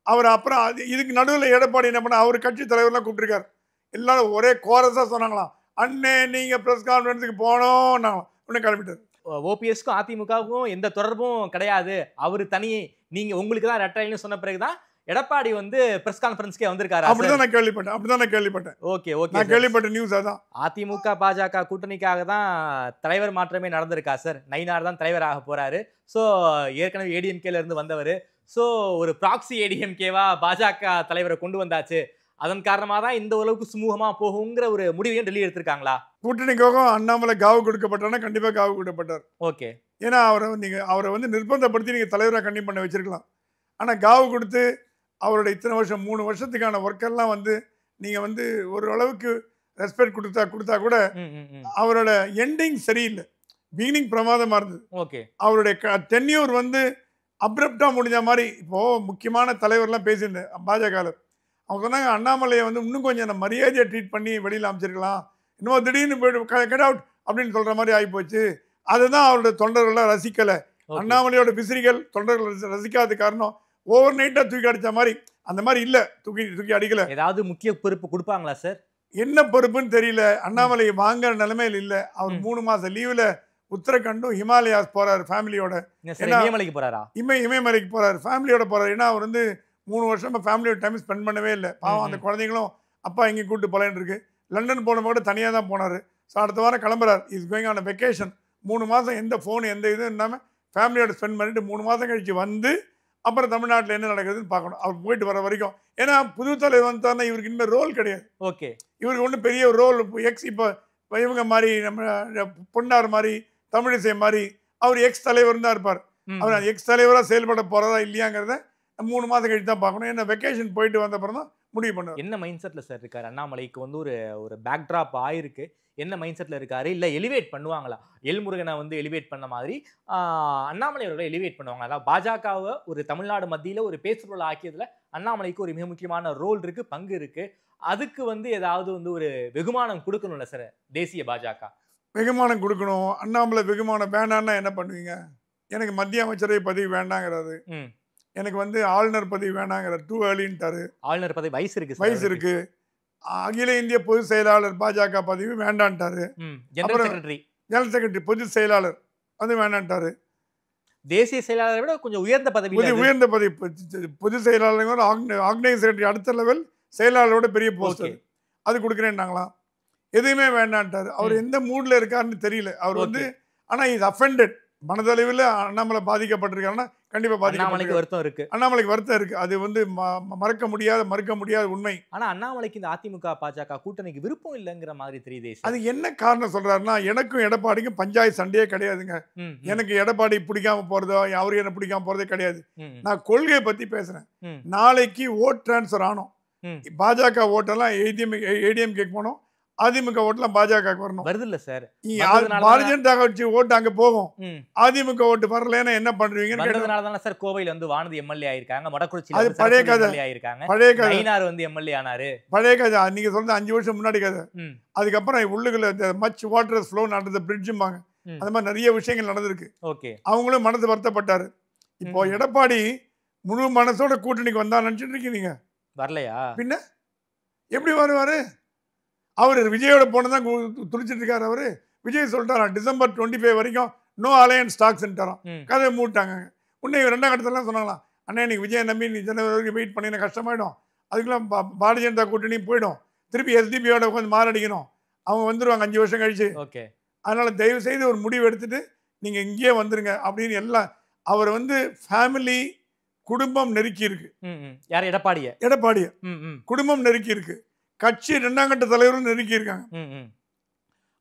அவர் அப்புறம் இதுக்கு நடுவில் எடப்பாடி என்ன பண்ண, அவர் கட்சி தலைவர்லாம் கூப்பிட்டுருக்காரு. எல்லாரும் ஒரே கோரஸாக சொன்னாங்களாம், அண்ணே நீங்கள் ப்ரெஸ் கான்ஃபரன்ஸுக்கு போனோம் ஒன்று கிளம்பிட்டார். ஓபிஎஸ்க்கும் அதிமுகவுக்கும் எந்த தொடர்பும் கிடையாது, அவர் தனியே, நீங்கள் உங்களுக்கு தான் ரெட்டைன்னு சொன்ன பிறகுதான் எடப்பாடி வந்து பிரஸ் கான்ஃபரன்ஸ்க்கே வந்திருக்காரு. அப்படிதான் நான் கேள்விப்பட்டேன். ஓகே நான் கேள்விப்பட்ட நியூஸ் அதான். அதிமுக பாஜக கூட்டணிக்காக தான் தலைவர் மாற்றமே நடந்திருக்கா சார்? நயினார் தான் தலைவராக போறாரு. ஸோ ஏற்கனவே ஏடிஎம்கேல இருந்து வந்தவர். ஸோ ஒரு ப்ராக்சி ஏடிஎம்கேவா பாஜக தலைவரை கொண்டு வந்தாச்சு, அதன் காரணமாக தான் இந்த அளவுக்கு சுமூகமா போகுங்கிற ஒரு முடிவையும் டெல்லி எடுத்திருக்காங்களா? கூட்டணிக்காக அண்ணாமலை காவு கொடுக்கப்பட்டானா கண்டிப்பாக காவு கொடுக்கப்பட்டார். ஓகே. ஏன்னா அவரை வந்து நிர்பந்தப்படுத்தி நீங்கள் தலைவராக கண்டிப்பாக பண்ண வச்சிருக்கலாம். ஆனால் காவு கொடுத்து அவரோட இத்தனை வருஷம் 3 வருஷத்துக்கான ஒர்க்கெல்லாம் வந்து நீங்கள் வந்து ஒரு அளவுக்கு ரெஸ்பெக்ட் கொடுத்தா கூட அவரோட எண்டிங் சரியில்லை. பிகினிங் பிரமாதமா இருந்தது. ஓகே. அவருடைய டென்யூர் வந்து அப்ரப்டா முடிஞ்ச மாதிரி. இப்போ முக்கியமான தலைவர்லாம் பேசியிருந்தேன் பாஜகவில். அவங்க சொன்னாங்க அண்ணாமலையை வந்து இன்னும் கொஞ்சம் நம்ம மரியாதையை ட்ரீட் பண்ணி வெளியில் அமைச்சிருக்கலாம், இன்னும் திடீர்னு போய்ட்டு கெட் அவுட் அப்படின்னு சொல்ற மாதிரி ஆகிப்போச்சு. அதுதான் அவருடைய தொண்டர்கள்லாம் ரசிக்கலை. அண்ணாமலையோட விசிறிகள் தொண்டர்கள் ரசிக்காத காரணம் ஓவர் நைட்டா தூக்கி அடிச்ச மாதிரி அந்த மாதிரி இல்ல, தூக்கி அடிக்கல. ஏதாவது முக்கிய பொறுப்பு கொடுப்பாங்களா சார்? என்ன பொறுப்புன்னு தெரியல. அண்ணாமலை வாங்குற நிலைமையில் இல்ல. அவர் 3 மாசம் லீவ்ல உத்தரகண்டும் ஹிமாலயாஸ் போறாரு ஃபேமிலியோட. இமயமலைக்கு போறாரா? இமயமலைக்கு போறாரு, ஃபேமிலியோட போறாரு. ஏன்னா அவர் வந்து 3 வருஷமா ஃபேமிலியோட டைம் ஸ்பெண்ட் பண்ணவே இல்லை. பாவம் அந்த குழந்தைங்களும் அப்பா இங்கே கூப்பிட்டு போலேன்னு இருக்கு. லண்டன் போன கூட தனியாக தான் போனார். ஸோ அடுத்த வாரம் கிளம்புறாரு. Is going on vacation. 3 மாதம் எந்த ஃபோன் எந்த இதுவும் இல்லாமல் ஃபேமிலியோட ஸ்பெண்ட் பண்ணிட்டு 3 மாதம் கழிச்சு வந்து அப்புறம் தமிழ்நாட்டில் என்ன நடக்குதுன்னு பார்க்கணும். அவர் போயிட்டு வர வரைக்கும். ஏன்னா புது தலைவர் வந்தாருன்னா இவருக்கு இனிமேல் ரோல் கிடையாது. ஓகே. இவருக்கு ஒன்றும் பெரிய ரோல் இப்போ இவங்க மாதிரி நம்ம பொன்னார் மாதிரி தமிழிசை மாதிரி அவர் எக்ஸ் தலைவர் தான் இருப்பார். அவர் எக்ஸ் தலைவராக செயல்பட போகிறதா இல்லையாங்கிறத 3 மாதம் கழிச்சு தான் பார்க்கணும். ஏன்னா வெக்கேஷன் போயிட்டு வந்த அப்புறம் தான் முடிவு பண்ணுவார். என்ன மைண்ட் செட்டில் சார் இருக்காரு அண்ணாமலைக்கு? வந்து ஒரு பேக் ட்ராப் ஆயிருக்கு. என்ன மைண்ட் செட்டில் இருக்காரு? இல்லை எலிவேட் பண்ணுவாங்களா? எல்முருகனை வந்து எலிவேட் பண்ண மாதிரி அண்ணாமலை அவர்களை எலிவேட் பண்ணுவாங்க. அதாவது பாஜகவை ஒரு தமிழ்நாடு மத்தியில் ஒரு பேசுபொருள் ஆக்கியதில் அண்ணாமலைக்கு ஒரு மிக முக்கியமான ரோல் இருக்குது, பங்கு இருக்குது. அதுக்கு வந்து ஏதாவது வந்து ஒரு வெகுமானம் கொடுக்கணும்ல சார் தேசிய பாஜக? வெகுமானம் கொடுக்கணும். அண்ணாமலை வெகுமானம் வேண்டான்னா என்ன பண்ணுவீங்க? எனக்கு மத்திய அமைச்சரவை பதவி வேண்டாங்கிறாரு. எனக்கு வந்து ஆளுநர் பதவி வேணாங்கிறார். டூ ஏர்லின்ட்டாரு. ஆளுநர் பதவி வயசு இருக்கு. அகில இந்திய பொதுச் செயலாளர் பாஜக பதவி வேண்டான்ட்டாரு. ஜெனரல் செக்ரட்டரி பொதுச் செயலாளர் அது வேண்டான்ட்டாரு. தேசிய செயலாளரை விட கொஞ்சம் உயர்ந்த பதவி. பொதுச் செயலாளர் ஆர்கனைஸ் செக்ரட்டரி அடுத்த லெவல் செயலாளரோட பெரிய போஸ்ட் அது கொடுக்குறேன்னாங்களாம். எதுவுமே வேண்டான்ட்டாரு. அவர் எந்த மூட்ல இருக்காருன்னு தெரியல. அவர் வந்து ஆனா இஸ் அஃபெண்டட். மனதளவில் அண்ணாமலை பாதிக்கப்பட்டிருக்காருன்னா கண்டிப்பா அண்ணாமலைக்கு வருத்தம் இருக்கு. அண்ணாமலைக்கு வருத்தம் இருக்கு. அது வந்து மறுக்க முடியாத உண்மை. ஆனா அண்ணாமலைக்கு இந்த அதிமுக பாஜக கூட்டணிக்கு விருப்பம் இல்லைங்கிற மாதிரி தெரியுது. அது என்ன காரணம் சொல்றாருன்னா, எனக்கும் எடப்பாடிக்கும் பஞ்சாயத்து சண்டையே கிடையாதுங்க. எனக்கு எடப்பாடி பிடிக்காம போறதோ அவரு என்ன பிடிக்காம போறதே கிடையாது. நான் கொள்கையை பத்தி பேசுறேன். நாளைக்கு ஓட் டிரான்ஸ்பர் ஆனோம். பாஜக ஓட்டெல்லாம் ஏடிஎம் கேட்க போனோம். அதிமுக ஓட்டுலாம் பாஜக வரணும். வருது இல்ல சார்? பாரதிய ஜனதா கட்சி ஓட்டு அங்க போகும். அதிமுக ஓட்டு வரலன்னா என்ன பண்றீங்க? சார் கோவையில் வந்து வானதி எம்எல்ஏ ஆயிருக்காங்க. மொடக்குறிச்சி அது பழைய கதை. பழைய கதை. வந்து எம்எல்ஏ ஆனாரு. பழைய கதை. நீங்க சொல்றது 5 வருஷம் முன்னாடி கதை. அதுக்கப்புறம் உள்ளுக்குள்ள மச் வாட்டர் ஃப்ளோ நடந்த பிரிட்ஜும்பாங்க. அந்த மாதிரி நிறைய விஷயங்கள் நடந்திருக்கு. அவங்களும் மனசு வருத்தப்பட்டாரு. இப்போ எடப்பாடி முழு மனசோட கூட்டணிக்கு வந்தா நினைச்சிட்டு இருக்கீங்க? வரலையா? பின்ன எப்படி வருவாரு? அவர் விஜயோட போனதான் துடிச்சிட்டு இருக்காரு. அவரு விஜய் சொல்லிட்டாராம் டிசம்பர் 25 வரைக்கும் நோ அலையன்ஸ் ஸ்டாக்ஸ்ன்ட்டாராம். கதை மூட்டாங்க. உன்னை 2ஆம் கட்டத்திலாம் சொன்னாங்களாம், அண்ணா இன்னைக்கு விஜய் நம்பி நீ ஜனவரி வரைக்கும் வெயிட் பண்ணினா கஷ்டமாயிடும், அதுக்கெல்லாம் பாரதிய ஜனதா கூட்டணியும் போயிடும், திருப்பி எஸ்டிபியோட உட்காந்து மாரடிக்கணும், அவங்க வந்துடுவாங்க 5 வருஷம் கழிச்சு. ஓகே, அதனால தயவு செய்து ஒரு முடிவு எடுத்துட்டு நீங்க இங்கேயே வந்துருங்க அப்படின்னு எல்லாம். அவர் வந்து ஃபேமிலி குடும்பம் நெருக்கி இருக்கு. யார்? எடப்பாடிய குடும்பம் நெருக்கி இருக்கு. கட்சி 2ஆம் கட்ட தலைவரும் நெருக்கி இருக்காங்க.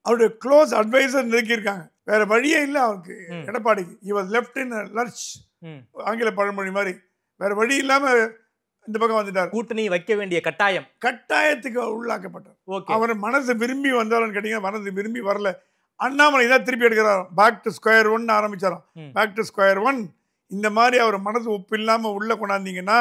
அவருடைய க்ளோஸ் அட்வைசர் நெருக்கி இருக்காங்க. வேற வழியே இல்லை அவருக்கு எடப்பாடிக்கு. he was left in a lurch, ஆங்கில பழமொழி மாதிரி. வேற வழி இல்லாம இந்த பக்கம் வந்துட்டார். கூட்டணி வைக்க வேண்டிய கட்டாயத்துக்கு உள்ளாக்கப்பட்டார். அவர் மனசு விரும்பி வந்தாலும் கேட்டீங்கன்னா மனசு விரும்பி வரல. அண்ணாமலை தான் திருப்பி எடுக்கிறாராம். பேக் டு ஸ்கொயர் ஒன் ஆரம்பிச்சாராம். Back to square one. இந்த மாதிரி அவர் மனசு ஒப்பு இல்லாம உள்ள கொண்டாந்தீங்கன்னா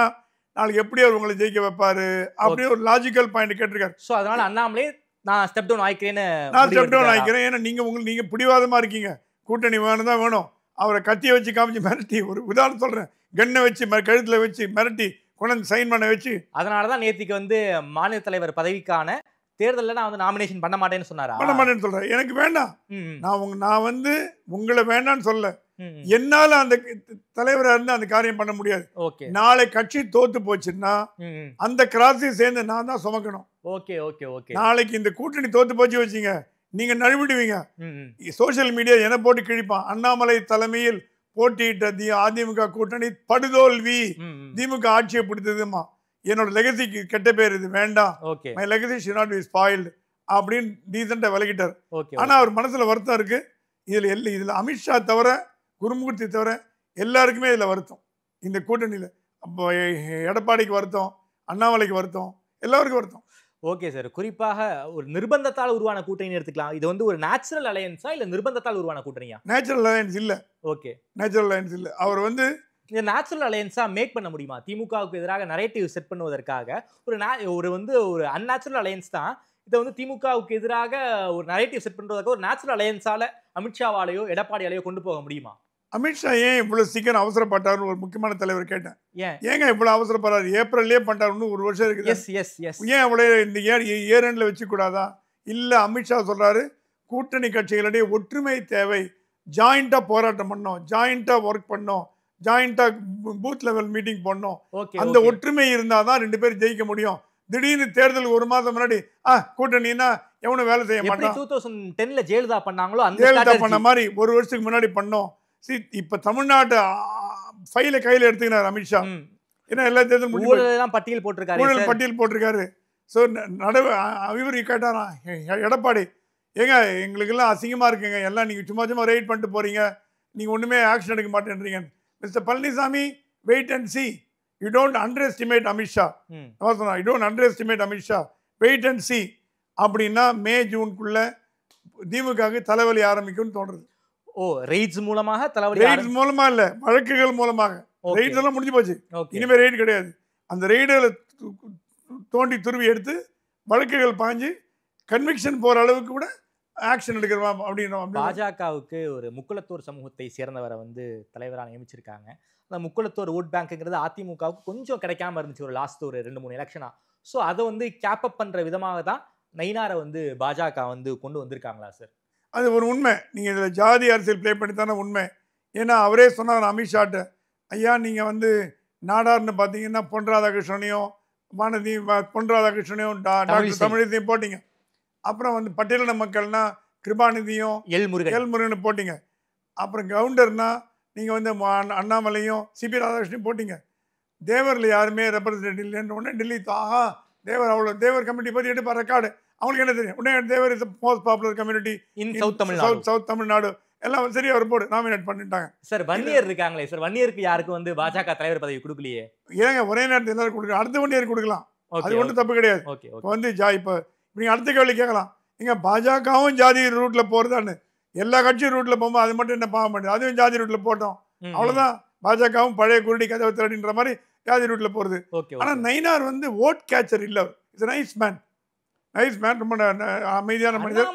நாளைக்கு எப்படி அவர் உங்களை ஜெயிக்க வைப்பாரு அப்படியே ஒரு லாஜிக்கல் பாயிண்ட் கேட்டிருக்காரு. ஸோ அதனால அண்ணாமலே நான் ஸ்டெப் டவுன் ஆயிக்கிறேன். ஏன்னா நீங்க பிடிவாதமா இருக்கீங்க. கூட்டணி வேணும் தான் வேணும். அவரை கத்தியை வச்சு காமிச்சு மிரட்டி, ஒரு உதாரணம் சொல்றேன், கண்ணை வச்சு கழுத்துல வச்சு மிரட்டி கொண்டு சைன் பண்ண வச்சு. அதனாலதான் நேத்திக்கு வந்து மாநில தலைவர் பதவிக்கான தேர்தலில் நான் வந்து நாமினேஷன் பண்ண மாட்டேன்னு சொன்னாரா? பண்ண மாட்டேன்னு சொல்றேன். எனக்கு வேண்டாம். நான் வந்து உங்களை வேண்டான்னு சொல்ல, என்னால அந்த தலைவராக இருந்து அந்த காரியம் பண்ண முடியாது. நாளை கட்சி தோத்து போச்சுன்னா அந்த கிராஸையும் சேர்ந்து நான் தான் சுமக்கணும். நாளைக்கு இந்த கூட்டணி தோத்து போச்சு வச்சுங்க, நீங்க நழுவிடுவீங்க. சோசியல் மீடியா என்ன போட்டு கிழிப்பான். அண்ணாமலை தலைமையில் போட்டியிட்ட அதிமுக கூட்டணி படுதோல்வி, திமுக ஆட்சியை பிடித்ததுமா, என்னோட லெகசிக்கு கெட்ட பேர், இது வேண்டாம், my legacy should not be spoiled அப்படின்னு டீசெண்டா விலகிட்டார். ஆனா அவர் மனசுல வருத்தம் இருக்கு. இதுல அமித்ஷா தவிர, குருமூர்த்தி தவிர எல்லாருக்குமே இதுல வருத்தம். இந்த கூட்டணியில அப்போ எடப்பாடிக்கு வருத்தம், அண்ணாமலைக்கு வருத்தம், எல்லாருக்கும் வருத்தம். Okay sir. குறிப்பாக ஒரு நிர்பந்தத்தால் உருவான கூட்டணி எடுத்துக்கலாம். இது வந்து ஒரு நேச்சுரல் அலையன்ஸா இல்ல நிர்பந்தத்தால் உருவான கூட்டணியா? நேச்சுரல் அலையன்ஸ் இல்ல. ஓகே. நேச்சுரல் அலையன்ஸ் இல்ல. அவர் வந்து இந்த நேச்சுரல் அலையன்ஸா மேக் பண்ண முடியுமா? திமுகவுக்கு எதிராக நரேட்டிவ் செட் பண்ணுவதற்காக ஒரு அன்நேச்சுரல் அலையன்ஸ் தான். இதை வந்து திமுகவுக்கு எதிராக ஒரு நரேட்டிவ் செட் பண்றதுக்கு ஒரு நேச்சுரல் அலையன்ஸால அமித்ஷாவாலேயோ எடப்பாடியாலேயோ கொண்டு போக முடியுமா? அமித்ஷா ஏன் இவ்வளவு சீக்கிரம் அவசரப்பட்டாருன்னு ஒரு முக்கியமான தலைவர் கேட்டேன். ஏன் ஏங்க இவ்வளவு அவசரப்படுறாரு? ஏப்ரல்லே பண்ணிட்டாருன்னு ஒரு வருஷம் இருக்குது. Yes yes yes. ஏன் அவ்வளவு இந்த இயர் எண்ட்ல வச்சு கூடாதா? இல்ல அமித்ஷா சொல்றாரு கூட்டணி கட்சிகளிடையே ஒற்றுமை தேவை, ஜாயிண்டா போராட்டம் பண்ணோம், ஜாயிண்டா ஒர்க் பண்ணோம், ஜாயிண்டா பூத் லெவல் மீட்டிங் பண்ணோம். அந்த ஒற்றுமை இருந்தாதான் 2 பேரும் ஜெயிக்க முடியும். திடீர்னு தேர்தல் ஒரு மாதம் முன்னாடி கூட்டணின்னா எவனும் வேலை செய்ய மாட்டான். 2010ல ஜெயலலிதா பண்ணாங்களோ அந்த ஜெயலலிதா பண்ண மாதிரி ஒரு வருஷத்துக்கு முன்னாடி பண்ணோம். இப்ப தமிழ்நாட்டு ஃபைல கையில எடுத்துக்கிறார் அமித்ஷா. ஏன்னா எல்லா தேர்தலும் பட்டியல் போட்டிருக்காரு. ஸோ இவர் கேட்டாரா எடப்பாடி, ஏங்க எங்களுக்கெல்லாம் அசிங்கமா இருக்குங்க, எல்லாம் நீங்க சும்மா ரைட் பண்ணிட்டு போறீங்க, நீங்க ஒண்ணுமே ஆக்ஷன் எடுக்க மாட்டேன்றீங்க. Mister Palaniswami, wait and see, you don't underestimate Amit Shah. You don't underestimate Amit Shah, wait and see அப்படின்னா மே ஜூனுக்குள்ள திமுகவுக்கு தலைவலி ஆரம்பிக்கும்னு தோன்றுது. ஓ, ரெய்ட்ஸ் மூலமாக தலைவலி? ரெய்ட்ஸ் மூலமா இல்ல, வழக்குகள் மூலமாக. ரெய்ட்ஸ் எல்லாம் முடிஞ்சு போச்சு, இனிமே ரெய்டு கிடையாது. அந்த ரெய்டுகளை தோண்டி துருவி எடுத்து வழக்குகள் பாஞ்சு கன்விக்ஷன் போற அளவுக்கு கூட ஆக்ஷன் எடுக்கிறோம் அப்படின்னு. பாஜகவுக்கு ஒரு முக்குளத்தூர் சமூகத்தை சேர்ந்தவரை வந்து தலைவராக நியமிச்சிருக்காங்க. அந்த முக்குளத்தூர் ஓட் பேங்க்ங்கிறது அதிமுகவுக்கு கொஞ்சம் கிடைக்காம இருந்துச்சு ஒரு லாஸ்ட் ஒரு 2-3 எலெக்ஷனா. ஸோ அதை வந்து கேப் அப் பண்ற விதமாக தான் நயினாரை வந்து பாஜக வந்து கொண்டு வந்திருக்காங்களா சார்? அது ஒரு உண்மை. நீங்கள் இதில் ஜாதி அரசியல் ப்ளே பண்ணி தானே உண்மை. ஏன்னா அவரே சொன்னார் அமித்ஷாட்ட, ஐயா நீங்கள் வந்து நாடார்னு பார்த்தீங்கன்னா பொன் ராதாகிருஷ்ணனையும் பொன் ராதாகிருஷ்ணனையும் டாக்டர் தமிழிசையும் போட்டிங்க. அப்புறம் வந்து பட்டியலின மக்கள்னா கிருபாநிதியும் எல் முருகன் போட்டிங்க. அப்புறம் கவுண்டர்னா நீங்கள் வந்து அண்ணாமலையும் சிபி ராதாகிருஷ்ணனையும் போட்டிங்க. தேவரில் யாருமே ரெப்ரசன்டேட்டிவ் இல்லைன்னு உடனே டெல்லி தேவர் அவ்வளோ தேவர் கம்யூனிட்டி பற்றி எடுப்பார் ரெக்கார்டு. அவங்களுக்கு என்ன தெரியும்? உடனே Thevar is most popular community in south Tamil Nadu எல்லாம் சரியா ரிப்போர்ட் நாமினேட் பண்ணிட்டாங்க. சார் வன்னியர் இருக்காங்களே சார், வன்னியருக்கு யாருக்கு வந்து பாஜக தலைவர் பதவி கொடுக்கலையே? ஏங்க ஒரே நேரத்தில் எல்லாரும் கொடுக்கலாம், அடுத்த வன்னியர் கொடுக்கலாம், அது ஒன்றும் தப்பு கிடையாது. வந்து இப்போ நீங்கள் அடுத்த கேள்வி கேட்கலாம், எங்க பாஜகவும் ஜாதி ரூட்ல போறதான்னு. எல்லா கட்சியும் ரூட்ல போகும்போது அது மட்டும் என்ன பார்க்க மாட்டேது, அதுவும் ஜாதி ரூட்ல போட்டோம் அவ்வளவுதான். பாஜகவும் பழைய குருடி கதவை திரடின்ற மாதிரி ஜாதி ரூட்ல போறது. ஆனா நயினார் வந்து ஓட் கேச்சர் இல்ல, it's nice man. Nice man, ரொம்ப அமைதியான மனிதர்.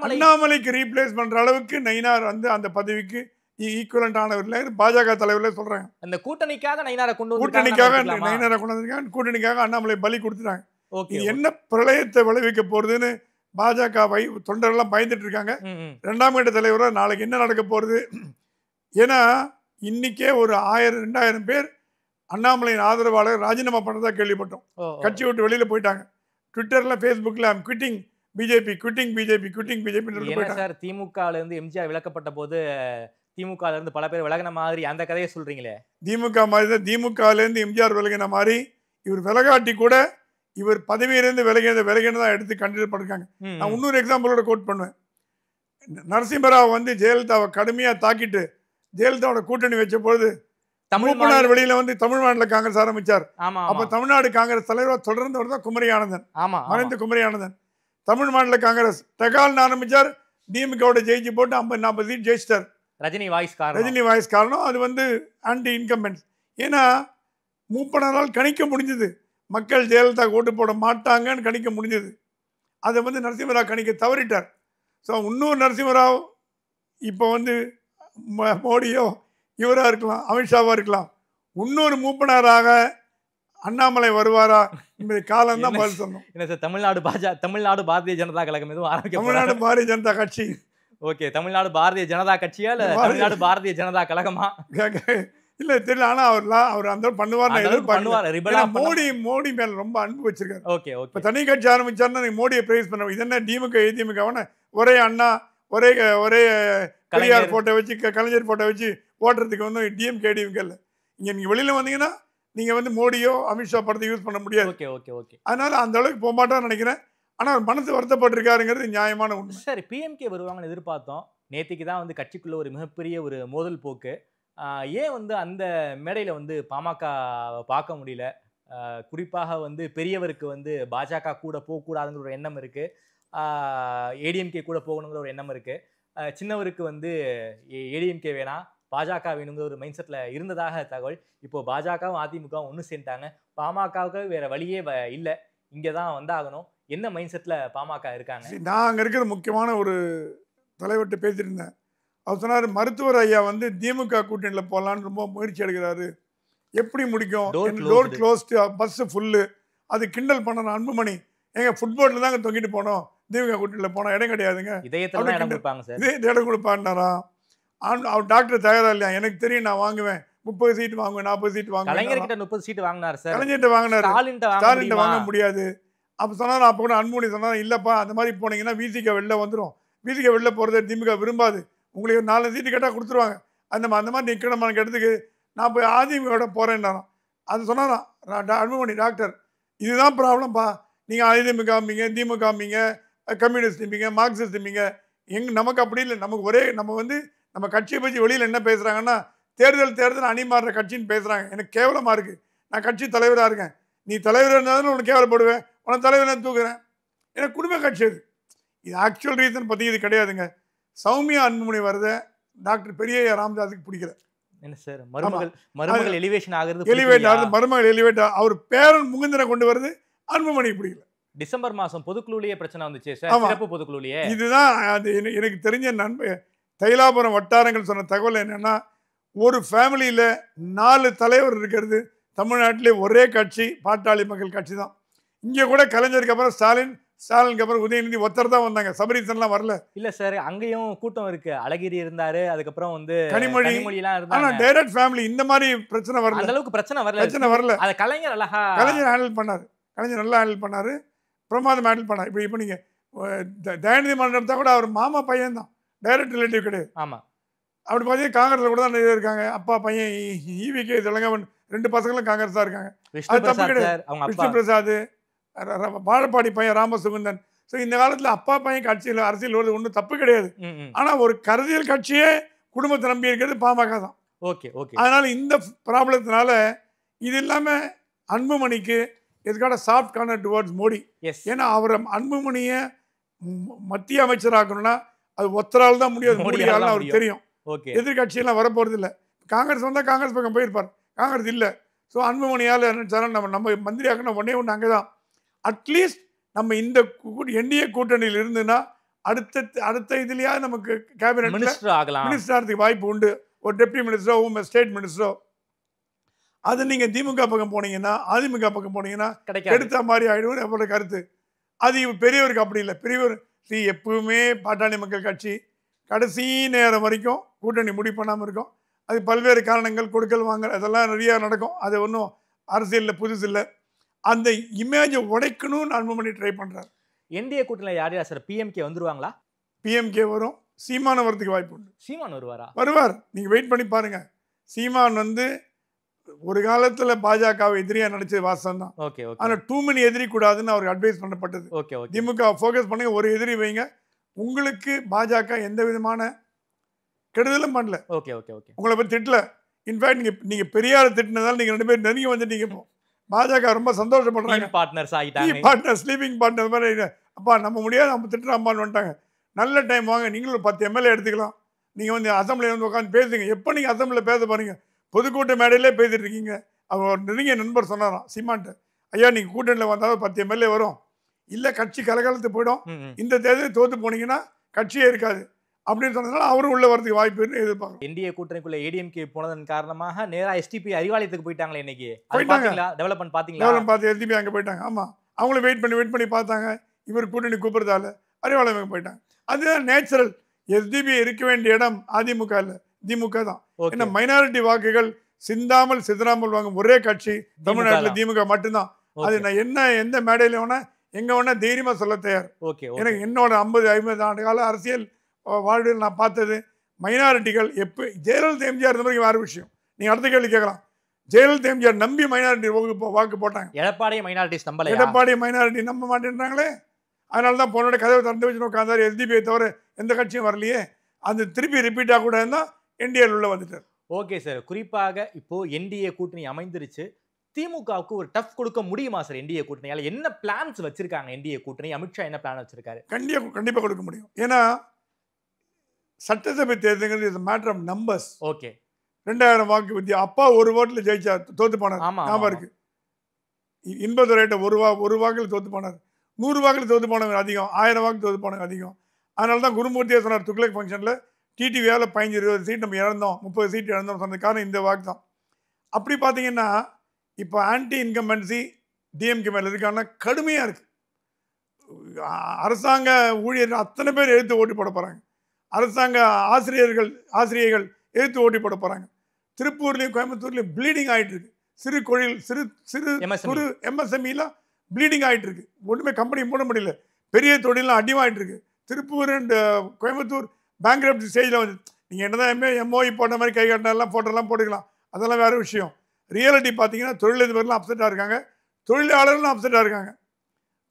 அண்ணாமலைக்கு ரீப்ளேஸ் பண்ற அளவுக்கு நயினார் வந்து அந்த பதவிக்கு ஈக்குவலண்ட் ஆனவர் பாஜக தலைவர்களே சொல்றாங்க. அந்த கூட்டணிக்காக நயினாரை கொண்டு வந்திருக்காங்க, கூட்டணிக்காக அண்ணாமலை பலி கொடுத்துட்டாங்க. என்ன பிரளயத்தை விளைவிக்க போறதுன்னு பாஜக தொண்டரெல்லாம் பயந்துட்டு இருக்காங்க. 2ஆம் கட்ட தலைவராக நாளைக்கு என்ன நடக்க போறது? ஏன்னா இன்னைக்கே ஒரு 1000-2000 பேர் அண்ணாமலையின் ஆதரவாளர் ராஜினாமா பண்ணதா கேள்விப்பட்டோம். கட்சி விட்டு வெளியில போயிட்டாங்க. ட்விட்டர்ல ஃபேஸ்புக்ல I'm quitting BJP, quitting BJP, quitting BJP. Sir திமுகல இருந்து எம்ஜிஆர் விலக்கப்பட்ட போது திமுகல இருந்து பல பேர் விலகின மாதிரி அந்த கதையை சொல்றீங்களே? திமுக மாதிரி தான், திமுகல இருந்து எம்ஜிஆர் விலகின மாதிரி இவர் விலகாட்டி கூட இவர் பதவியிலிருந்து விலகினதான் எடுத்து கண்டிப்பாக பண்ணிருக்காங்க. நான் இன்னொரு எக்ஸாம்பிளோட கோட் பண்ணுவேன். நரசிம்மராவ் வந்து ஜெயலலிதாவை கடுமையா தாக்கிட்டு ஜெயலலிதாவோட கூட்டணி வச்ச பொழுது தமிழ்நாடு வெளியில வந்து தமிழ் மாநில காங்கிரஸ் ஆரம்பிச்சார். அப்ப தமிழ்நாடு காங்கிரஸ் தலைவராக தொடர்ந்தவர் தான் குமரி ஆனந்தன், மறைந்த குமரி ஆனந்தன். தமிழ் மாநில காங்கிரஸ் டகால்னு ஆரம்பிச்சார், திமுகவோட ஜெயிச்சு போட்டு 50-40 சீட் ஜெயிச்சிட்டார். ரஜினி வாய்ஸ் காரணம் அது வந்து ஆன்டி இன்கம்பென்ஸ். ஏன்னா மூப்பனாரால் கணிக்க முடிஞ்சது மக்கள் ஜெயலலிதா ஓட்டு போட மாட்டாங்கன்னு கணிக்க முடிஞ்சது. அதை வந்து நரசிம்மராவ் கணிக்க தவறிட்டார். ஸோ இன்னொரு நரசிம்மராவ் இப்போ வந்து மோடியோ இவராக இருக்கலாம், அமித்ஷாவாக இருக்கலாம், இன்னொரு மூப்பனாராக அண்ணாமலை வருவாரா என்பது காலம் தான் பதில் சொன்னோம். என்ன சார் தமிழ்நாடு பாரதிய ஜனதா கழகம் எதுவும் ஆரம்பிக்க? தமிழ்நாடு பாரதிய ஜனதா கட்சி. ஓகே, தமிழ்நாடு பாரதிய ஜனதா கட்சியா இல்ல தமிழ்நாடு பாரதிய ஜனதா கழகமா? இல்ல தெரியல. ஆனா அவர் அந்த பண்ணுவார். மோடி மேல ரொம்ப அன்பு வச்சிருக்காரு. Okay okay. இப்ப தனி கட்சி ஆரம்பிச்சாருன்னா மோடியை பிரைஸ் பண்ண இது என்ன திமுக ஏதிமுக ஒரே அண்ணா ஒரே கலைஞர் போட்டோ வச்சு கலைஞர் போட்டோ வச்சு ஓட்டுறதுக்கு வந்து டிஎம்கே டிஎம்கே இல்லை. இங்க நீங்க வெளியில வந்தீங்கன்னா நீங்க வந்து மோடியோ அமித்ஷா படத்தை யூஸ் பண்ண முடியாது. Okay okay okay. அதனால அந்த அளவுக்கு போக மாட்டான்னு நினைக்கிறேன். ஆனா அவர் மனசு வருத்தப்பட்டிருக்காருங்கிறது நியாயமான உண்மை. சரி, பிஎம்கே வருவாங்கன்னு எதிர்பார்த்தோம். நேற்றுக்கு தான் வந்து கட்சிக்குள்ள ஒரு மிகப்பெரிய ஒரு மோதல் போக்கு. ஏன் வந்து அந்த மேடையில் வந்து பாமக பார்க்க முடியல? குறிப்பாக வந்து பெரியவருக்கு வந்து பாஜக கூட போகக்கூடாதுங்கிற ஒரு எண்ணம் இருக்கு, ஏடிஎம்கே கூட போகணுங்கிற ஒரு எண்ணம் இருக்கு, சின்னவருக்கு வந்து ஏடிஎம்கே வேணாம் பாஜக வேணுங்கிற ஒரு மைண்ட் செட்ல இருந்ததாக தகவல். இப்போ பாஜகவும் அதிமுகவும் ஒன்று சேர்ந்தாங்க. பாமகவுக்கு வேற வழியே இல்லை, இங்கே தான் வந்தாகணும். என்ன மைண்ட் செட்ல பாமக இருக்காங்க? நான் அங்கே இருக்கிற முக்கியமான ஒரு தலைவர்கிட்ட பேசியிருந்தேன். அவர் சொன்னார், மருத்துவர் ஐயா வந்து திமுக கூட்டணியில் போகலான்னு ரொம்ப முயற்சி எடுக்கிறாரு, எப்படி முடிக்கும், டோர் க்ளோஸ்டு, பஸ்ஸு ஃபுல்லு, அது கிண்டல் பண்ணணும். அன்புமணி எங்க ஃபுட்போர்டில் தாங்க தொங்கிட்டு போனோம், திமுக கூட்டணியில் போனோம் இடம் கிடையாதுங்க, இடம் கொடுப்பான்னாராம். அவர் டாக்டர் தயாரா இல்லையா, எனக்கு தெரியும் நான் வாங்குவேன், 30 சீட் வாங்குவேன், 40 சீட் வாங்குவேன். கலைஞர்கிட்ட 30 சீட் வாங்கினார் சார், கலைஞர்கிட்ட வாங்கினாரு, ஸ்டாலின்கிட்ட வாங்க முடியாது. அப்போ சொன்னார், அப்போ கூட அன்புமணி சொன்னார், இல்லைப்பா அந்த மாதிரி போனீங்கன்னா விசிக வெளில வந்துடும், விசிக வெளில போகிறத திமுக விரும்பாது, உங்களுக்கு 4 சீட்டு கேட்டால் கொடுத்துருவாங்க, அந்த மாதிரி நிற்கணுமான இடத்துக்கு நான் போய் அதிமுக போகிறேன்னாராம். அது சொன்னாராம் அன்புமணி டாக்டர், இதுதான் ப்ராப்ளம்ப்பா, நீங்கள் அதிமுக காமிங்க, திமுக காமிங்க, கம்யூனிஸ்ட் இருப்பீங்க, மார்க்சிஸ்ட் இருப்பீங்க, நமக்கு அப்படி இல்லை, நமக்கு ஒரே நம்ம வந்து நம்ம கட்சியை பற்றி வெளியில் என்ன பேசுகிறாங்கன்னா தேர்தல் அணி மாறுற கட்சின்னு பேசுகிறாங்க. எனக்கு கேவலமாக இருக்குது, நான் கட்சி தலைவராக இருக்கேன், நீ தலைவராக இருந்தாலும் உனக்கு கேவலப்படுவேன், உனக்கு தலைவராக தூக்குறேன், எனக்கு குடும்ப கட்சி அது. இது ஆக்சுவல் ரீசன் பற்றி இது கிடையாதுங்க. சௌமியா அன்புமணி வருத டாக்டர் பெரிய ராமதாஸுக்கு பிடிக்கல. என்ன சார், மருமகள் எலிவேஷன் ஆகுறது, மருமகள் எலிவேட், அவர் பேரன் முகுந்தனை கொண்டு வருது, அன்புமணிக்கு பிடிக்கல. டிசம்பர் மாதம் பொதுக்குழுலேயே பிரச்சனை வந்துச்சு சார், சிறப்பு பொதுக்குழுலேயே. இதுதான் அது எனக்கு தெரிஞ்ச நண்பர் தைலாபுரம் வட்டாரங்கள் சொன்ன தகவல் என்னன்னா, ஒரு ஃபேமிலியில் 4 தலைவர் இருக்கிறது தமிழ்நாட்டிலே ஒரே கட்சி பாட்டாளி மக்கள் கட்சி தான். இங்கே கூட கலைஞருக்கு அப்புறம் ஸ்டாலினுக்கு அப்புறம் உதயநிதி ஒருத்தர் தான் வந்தாங்க, சபரீசன்லாம் வரல. இல்ல சார், அங்கேயும் கூட்டம் இருக்கு, அழகிரி இருந்தாரு, அதுக்கப்புறம் வந்து கனிமொழி எல்லாம் இருந்தாங்க. ஆனா டைரக்ட் ஃபேமிலி இந்த மாதிரி பிரச்சனை வரல, அந்த அளவுக்கு பிரச்சனை வரல. அது கலைஞர் ஹேண்டில் பண்ணாரு, கலைஞர் நல்லா ஹேண்டில் பண்ணாரு, பிரமாதம் ஹேண்டில் பண்ணார். இப்போ நீங்க தயாநிதி மாறன் எடுத்தா கூட அவர் மாமா பையன் தான், டைரக்ட் ரிலேட்டிவ் கிடையாது. ஆமா, அப்படி பார்த்தீங்கன்னா காங்கிரஸ்ல கூட தான் நிறைய இருக்காங்க, அப்பா பையன் ஈவிகே தெலங்கவன் 2 பசங்களும் காங்கிரஸ் தான் இருக்காங்க. அது தப்பு கிடையாது. விஷ்ணு பிரசாத், வாழப்பாடி பையன் ராமசுகுந்தன். ஸோ இந்த காலத்தில் அப்பா பையன் கட்சியில் அரசியல் வருது ஒன்றும் தப்பு கிடையாது. ஆனால் ஒரு கருதியல் கட்சியே குடும்பத்தை நம்பி இருக்கிறது பாமக தான். Okay okay. அதனால இந்த ப்ராப்ளத்தினால இது இல்லாமல் அன்புமணிக்கு எதுக்காக சாஃப்ட் கார்னர் டுவர்ட்ஸ் மோடி. ஏன்னா அவரை அன்புமணியை மத்திய அமைச்சராக்கணும்னா அது ஒத்தரால் தான் முடியாது, மோடியால் அவருக்கு தெரியும். எதிர்கட்சியெல்லாம் வரப்போகிறது இல்லை. காங்கிரஸ் வந்தால் காங்கிரஸ் பக்கம் போயிருப்பார், காங்கிரஸ் இல்லை. ஸோ அன்புமணியால் என்ன நம்ம மந்திரி ஆக்கணும் ஒன்றே ஒன்று அங்கே தான். அட்லீஸ்ட் நம்ம இந்த என்டிஏ கூட்டணியில் இருந்துன்னா அடுத்த இதுலையாவது நமக்கு கேபினெட் மினிஸ்டர் ஆகிறதுக்கு வாய்ப்பு உண்டு. ஒரு டெப்டி மினிஸ்டரோ ஸ்டேட் மினிஸ்டரோ. அது நீங்கள் திமுக பக்கம் போனீங்கன்னா அதிமுக பக்கம் போனீங்கன்னா எடுத்த மாதிரி ஆகிடும் என்னோட கருத்து. அது பெரியவருக்கு அப்படி இல்லை. பெரியவர் எப்பவுமே பாட்டாளி மக்கள் கட்சி கடைசி நேரம் வரைக்கும் கூட்டணி முடிவு பண்ணாமல் இருக்கும். அது பல்வேறு காரணங்கள், கொடுக்கல் வாங்கல், அதெல்லாம் நிறையா நடக்கும். அது ஒன்றும் அரசியலில் புதுசு இல்லை. அந்த இமேஜை உடைக்கணும்னு அன்புமணி ட்ரை பண்ணுறாரு. என்டிஏ கூட்டணியில் யார் யார் சார்? பிஎம்கே வந்துருவாங்களா? பிஎம்கே வரும், சீமான் வரதுக்கு வாய்ப்பு உண்டு. சீமான் வருவாரா? வருவார், நீங்கள் வெயிட் பண்ணி பாருங்கள். சீமான் வந்து ஒரு காலத்தில் பாஜகவை எதிரியாக நடிச்சது வாசம் தான். Okay okay. ஆனால் டூ மெனி எதிரி கூடாதுன்னு அவருக்கு அட்வைஸ் பண்ணப்பட்டது. Okay okay. திமுக ஃபோக்கஸ் பண்ணுங்க, ஒரு எதிரி வைங்க, உங்களுக்கு பாஜக எந்த விதமான கெடுதலும் பண்ணல. Okay okay okay. உங்களை பற்றி திட்டல. இன்ஃபேக்ட் நீங்கள் பெரியார் திட்டினதால் நீங்கள் 2 பேரும் நெருங்கி வந்துட்டீங்க. இப்போ பாஜக ரொம்ப சந்தோஷப்படுறாங்க. பார்ட்னர்ஸ் ஆகிட்டாங்க. பார்ட்னர், ஸ்லீப்பிங் பார்ட்னர் மாதிரி. அப்பா நம்ம முடியாது, நம்ம திட்டுறாம்பான்னு வந்துட்டாங்க. நல்ல டைம் வாங்க, நீங்களும் ஒரு 10 எம்எல்ஏ எடுத்துக்கலாம். நீங்கள் வந்து அசம்பிளியில் வந்து உட்காந்து பேசுங்க. எப்போ நீங்கள் அசம்பிளியில் பேச பாருங்க, பொதுக்கூட்ட மேடையிலே பேசிட்டு இருக்கீங்க. அவர் நெருங்கிய நண்பர் சொன்னாராம் சீமான்ட்டு, ஐயா நீங்கள் கூட்டணியில் வந்தாலும் 10 எம்எல்ஏ வரும், இல்லை கட்சி கலகலத்து போயிடும், இந்த தேர்தல் தோற்று போனீங்கன்னா கட்சியே இருக்காது அப்படின்னு சொன்னதுனால அவரும் உள்ள வரதுக்கு வாய்ப்பு எதிர்பார்க்கலாம். என்டிஏ கூட்டணிக்குள்ள ஏடிஎம்கே போனதன் காரணமாக நேரா எஸ்டிபி அறிவாலயத்துக்கு போயிட்டாங்களே இன்னைக்கு. போயிட்டாங்க. டெவலப்மெண்ட் பார்த்தீங்களா? டெவலப்மெண்ட் பார்த்து எஸ்டிபி அங்கே போயிட்டாங்க. ஆமாம், அவங்களும் வெயிட் பண்ணி பார்த்தாங்க. இவர் கூட்டணி கூப்பிடுறதால அறிவாலயம் போயிட்டாங்க. அதுதான் நேச்சுரல். எஸ்டிபி இருக்க வேண்டிய இடம் அதிமுக இல்லை, திமுக தான். ஏன்னா மைனாரிட்டி வாக்குகள் சிந்தாமல் சிதறாமல் வாங்கும் ஒரே கட்சி தமிழ்நாட்டில் திமுக மட்டும்தான். அது நான் எந்த மேடையில் வேணா எங்க வேணா தைரியமா சொல்ல தயார். எனக்கு என்னோட 50-50 ஆண்டு கால அரசியல் வாழ்வில் நான் பார்த்தது மைனாரிட்டிகள் எப்போ ஜெயலலிதா எம்ஜிஆர் இருந்த மாதிரி வேறு விஷயம். நீங்கள் அடுத்த கேள்வி கேட்கலாம். ஜெயலலிதா எம்ஜிஆர் நம்பி மைனாரிட்டி வாக்கு போட்டாங்க. எடப்பாடி மைனாரிட்டி நம்ப மாட்டேன்றாங்களே. அதனால தான் பொண்ணோட கதவை திறந்து வச்சு உட்காந்தாரு. எஸ்டிபிஐ தவிர எந்த கட்சியும் வரலையே. அது திருப்பி ரிப்பீட்டாக கூட இருந்தால் என்டிஏ உள்ள வந்துட்டார். Okay sir. குறிப்பாக இப்போ என்டிஏ கூட்டணி அமைந்துருச்சு. திமுகவுக்கு ஒரு டஃப் கொடுக்க முடியுமா சார் என்டிஏ கூட்டணியால? என்ன பிளான்ஸ் வச்சிருக்காங்க என்டிஏ கூட்டணி? அமித்ஷா என்ன பிளான் வச்சிருக்காரு? கண்டிப்பாக கொடுக்க முடியும். ஏன்னா சட்டசபை தேர்தல்கள் is matter of numbers. Okay, 2000 வாக்கு வித்தியா. அப்பா ஒரு ஓட்டில் ஜெயிச்சா, தோத்து போனார். ஞாபகம் இருக்கு. இன்பதுரையிட்ட ஒரு வாக்கில் தோத்து போனார். 100 வாக்கில் தோத்து போனவங்க அதிகம், 1000 வாக்கு தோத்து போனவங்க அதிகம். அதனால தான் குருமூர்த்தியை சொன்னார் துக்ளக் ஃபங்க்ஷனில், டிடிவியால் 15-20 சீட் நம்ம இழந்தோம், 30 சீட் இழந்தோம் சொன்ன காரணம் இந்த வாக்கு தான். அப்படி பார்த்தீங்கன்னா இப்போ ஆன்டி இன்கம்பன்சி டிஎம்கே மேலே இருக்காங்கன்னா கடுமையாக இருக்குது. அரசாங்க ஊழியர்கள் அத்தனை பேர் எழுத்து ஓட்டு போட போகிறாங்க. அரசாங்க ஆசிரியர்கள் எழுத்து ஓட்டி போட போகிறாங்க. திருப்பூர்லேயும் கோயம்புத்தூர்லேயும் ப்ளீடிங் ஆகிட்டு இருக்கு. சிறு குறு எம்எஸ்எம்இலாம் ப்ளீடிங் ஆகிட்டு இருக்கு. ஒன்றுமே கம்பெனி மூட முடியல. பெரிய தொழிலாம் அடிவாகிட்டு இருக்கு. திருப்பூர் அண்ட் கோயம்புத்தூர் பேங்க்ரப்சி ஸ்டேஜில் வந்து நீங்கள் என்னதான் எம்ஓஇ போட்ட மாதிரி கை கட்டினெல்லாம் போட்டெல்லாம் போட்டுக்கலாம், அதெல்லாம் வேறு விஷயம். ரியாலிட்டி பார்த்தீங்கன்னா தொழிலதிபர்லாம் அப்செட்டாக இருக்காங்க, தொழிலாளர்களும் அப்செட்டாக இருக்காங்க,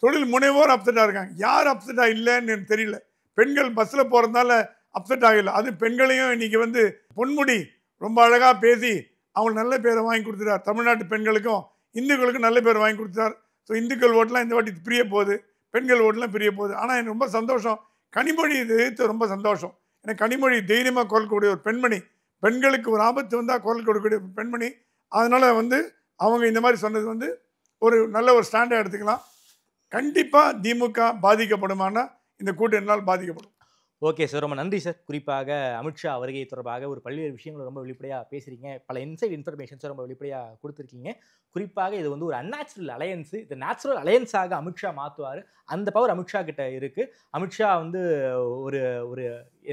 தொழில் முனைவோர் அப்செட்டாக இருக்காங்க. யார் அப்செட்டாக இல்லைன்னு எனக்கு தெரியல. பெண்கள் பஸ்ஸில் போகிறதுனால அப்செட் ஆகலை. அது பெண்களையும் இன்றைக்கி வந்து பொன்முடி ரொம்ப அழகாக பேசி அவங்களுக்கு நல்ல பேரை வாங்கி கொடுத்துட்டார். தமிழ்நாட்டு பெண்களுக்கும் இந்துக்களுக்கும் நல்ல பேர் வாங்கி கொடுத்தார். ஸோ இந்துக்கள் ஓட்டெலாம் இந்த வாட்டி பிரிய போகுது, பெண்கள் ஓட்டெலாம் பிரிய போகுது. ஆனால் எனக்கு ரொம்ப சந்தோஷம், கனிமொழி இது எதிர்த்து ரொம்ப சந்தோஷம். ஏன்னா கனிமொழி தைரியமாக குரல் கொடுக்கக்கூடிய ஒரு பெண்மணி, பெண்களுக்கு ஒரு ஆபத்து வந்தால் குரல் கொடுக்கக்கூடிய ஒரு பெண்மணி. அதனால் வந்து அவங்க இந்த மாதிரி சொன்னது வந்து ஒரு நல்ல ஒரு ஸ்டாண்டை எடுத்துக்கலாம். கண்டிப்பாக திமுக பாதிக்கப்படுமானா இந்த கூட்டணியால் பாதிக்கப்படும். ஓகே சார், ரொம்ப நன்றி சார். குறிப்பாக அமித்ஷா வருகை தொடர்பாக ஒரு பல்வேறு விஷயங்கள் ரொம்ப வெளிப்படையாக பேசுகிறீங்க. பல இன்சைட் இன்ஃபர்மேஷன்ஸை ரொம்ப வெளிப்படையாக கொடுத்துருக்கீங்க. குறிப்பாக இது வந்து ஒரு அன்நேச்சுரல் அலையன்ஸு, இது நேச்சுரல் அலையன்ஸாக அமித்ஷா மாற்றுவார். அந்த பவர் அமித்ஷா கிட்ட இருக்குது. அமித்ஷா வந்து ஒரு ஒரு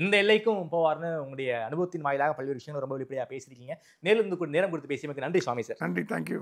எந்த எல்லைக்கும் போவார்னு உங்களுடைய அனுபவத்தின் வாயிலாக பல்வேறு விஷயங்கள் ரொம்ப வெளிப்படையாக பேசியிருக்கீங்க. நேரம் கொடுத்து பேசியமைக்கு நன்றி சுவாமி சார். நன்றி, தேங்க்யூ.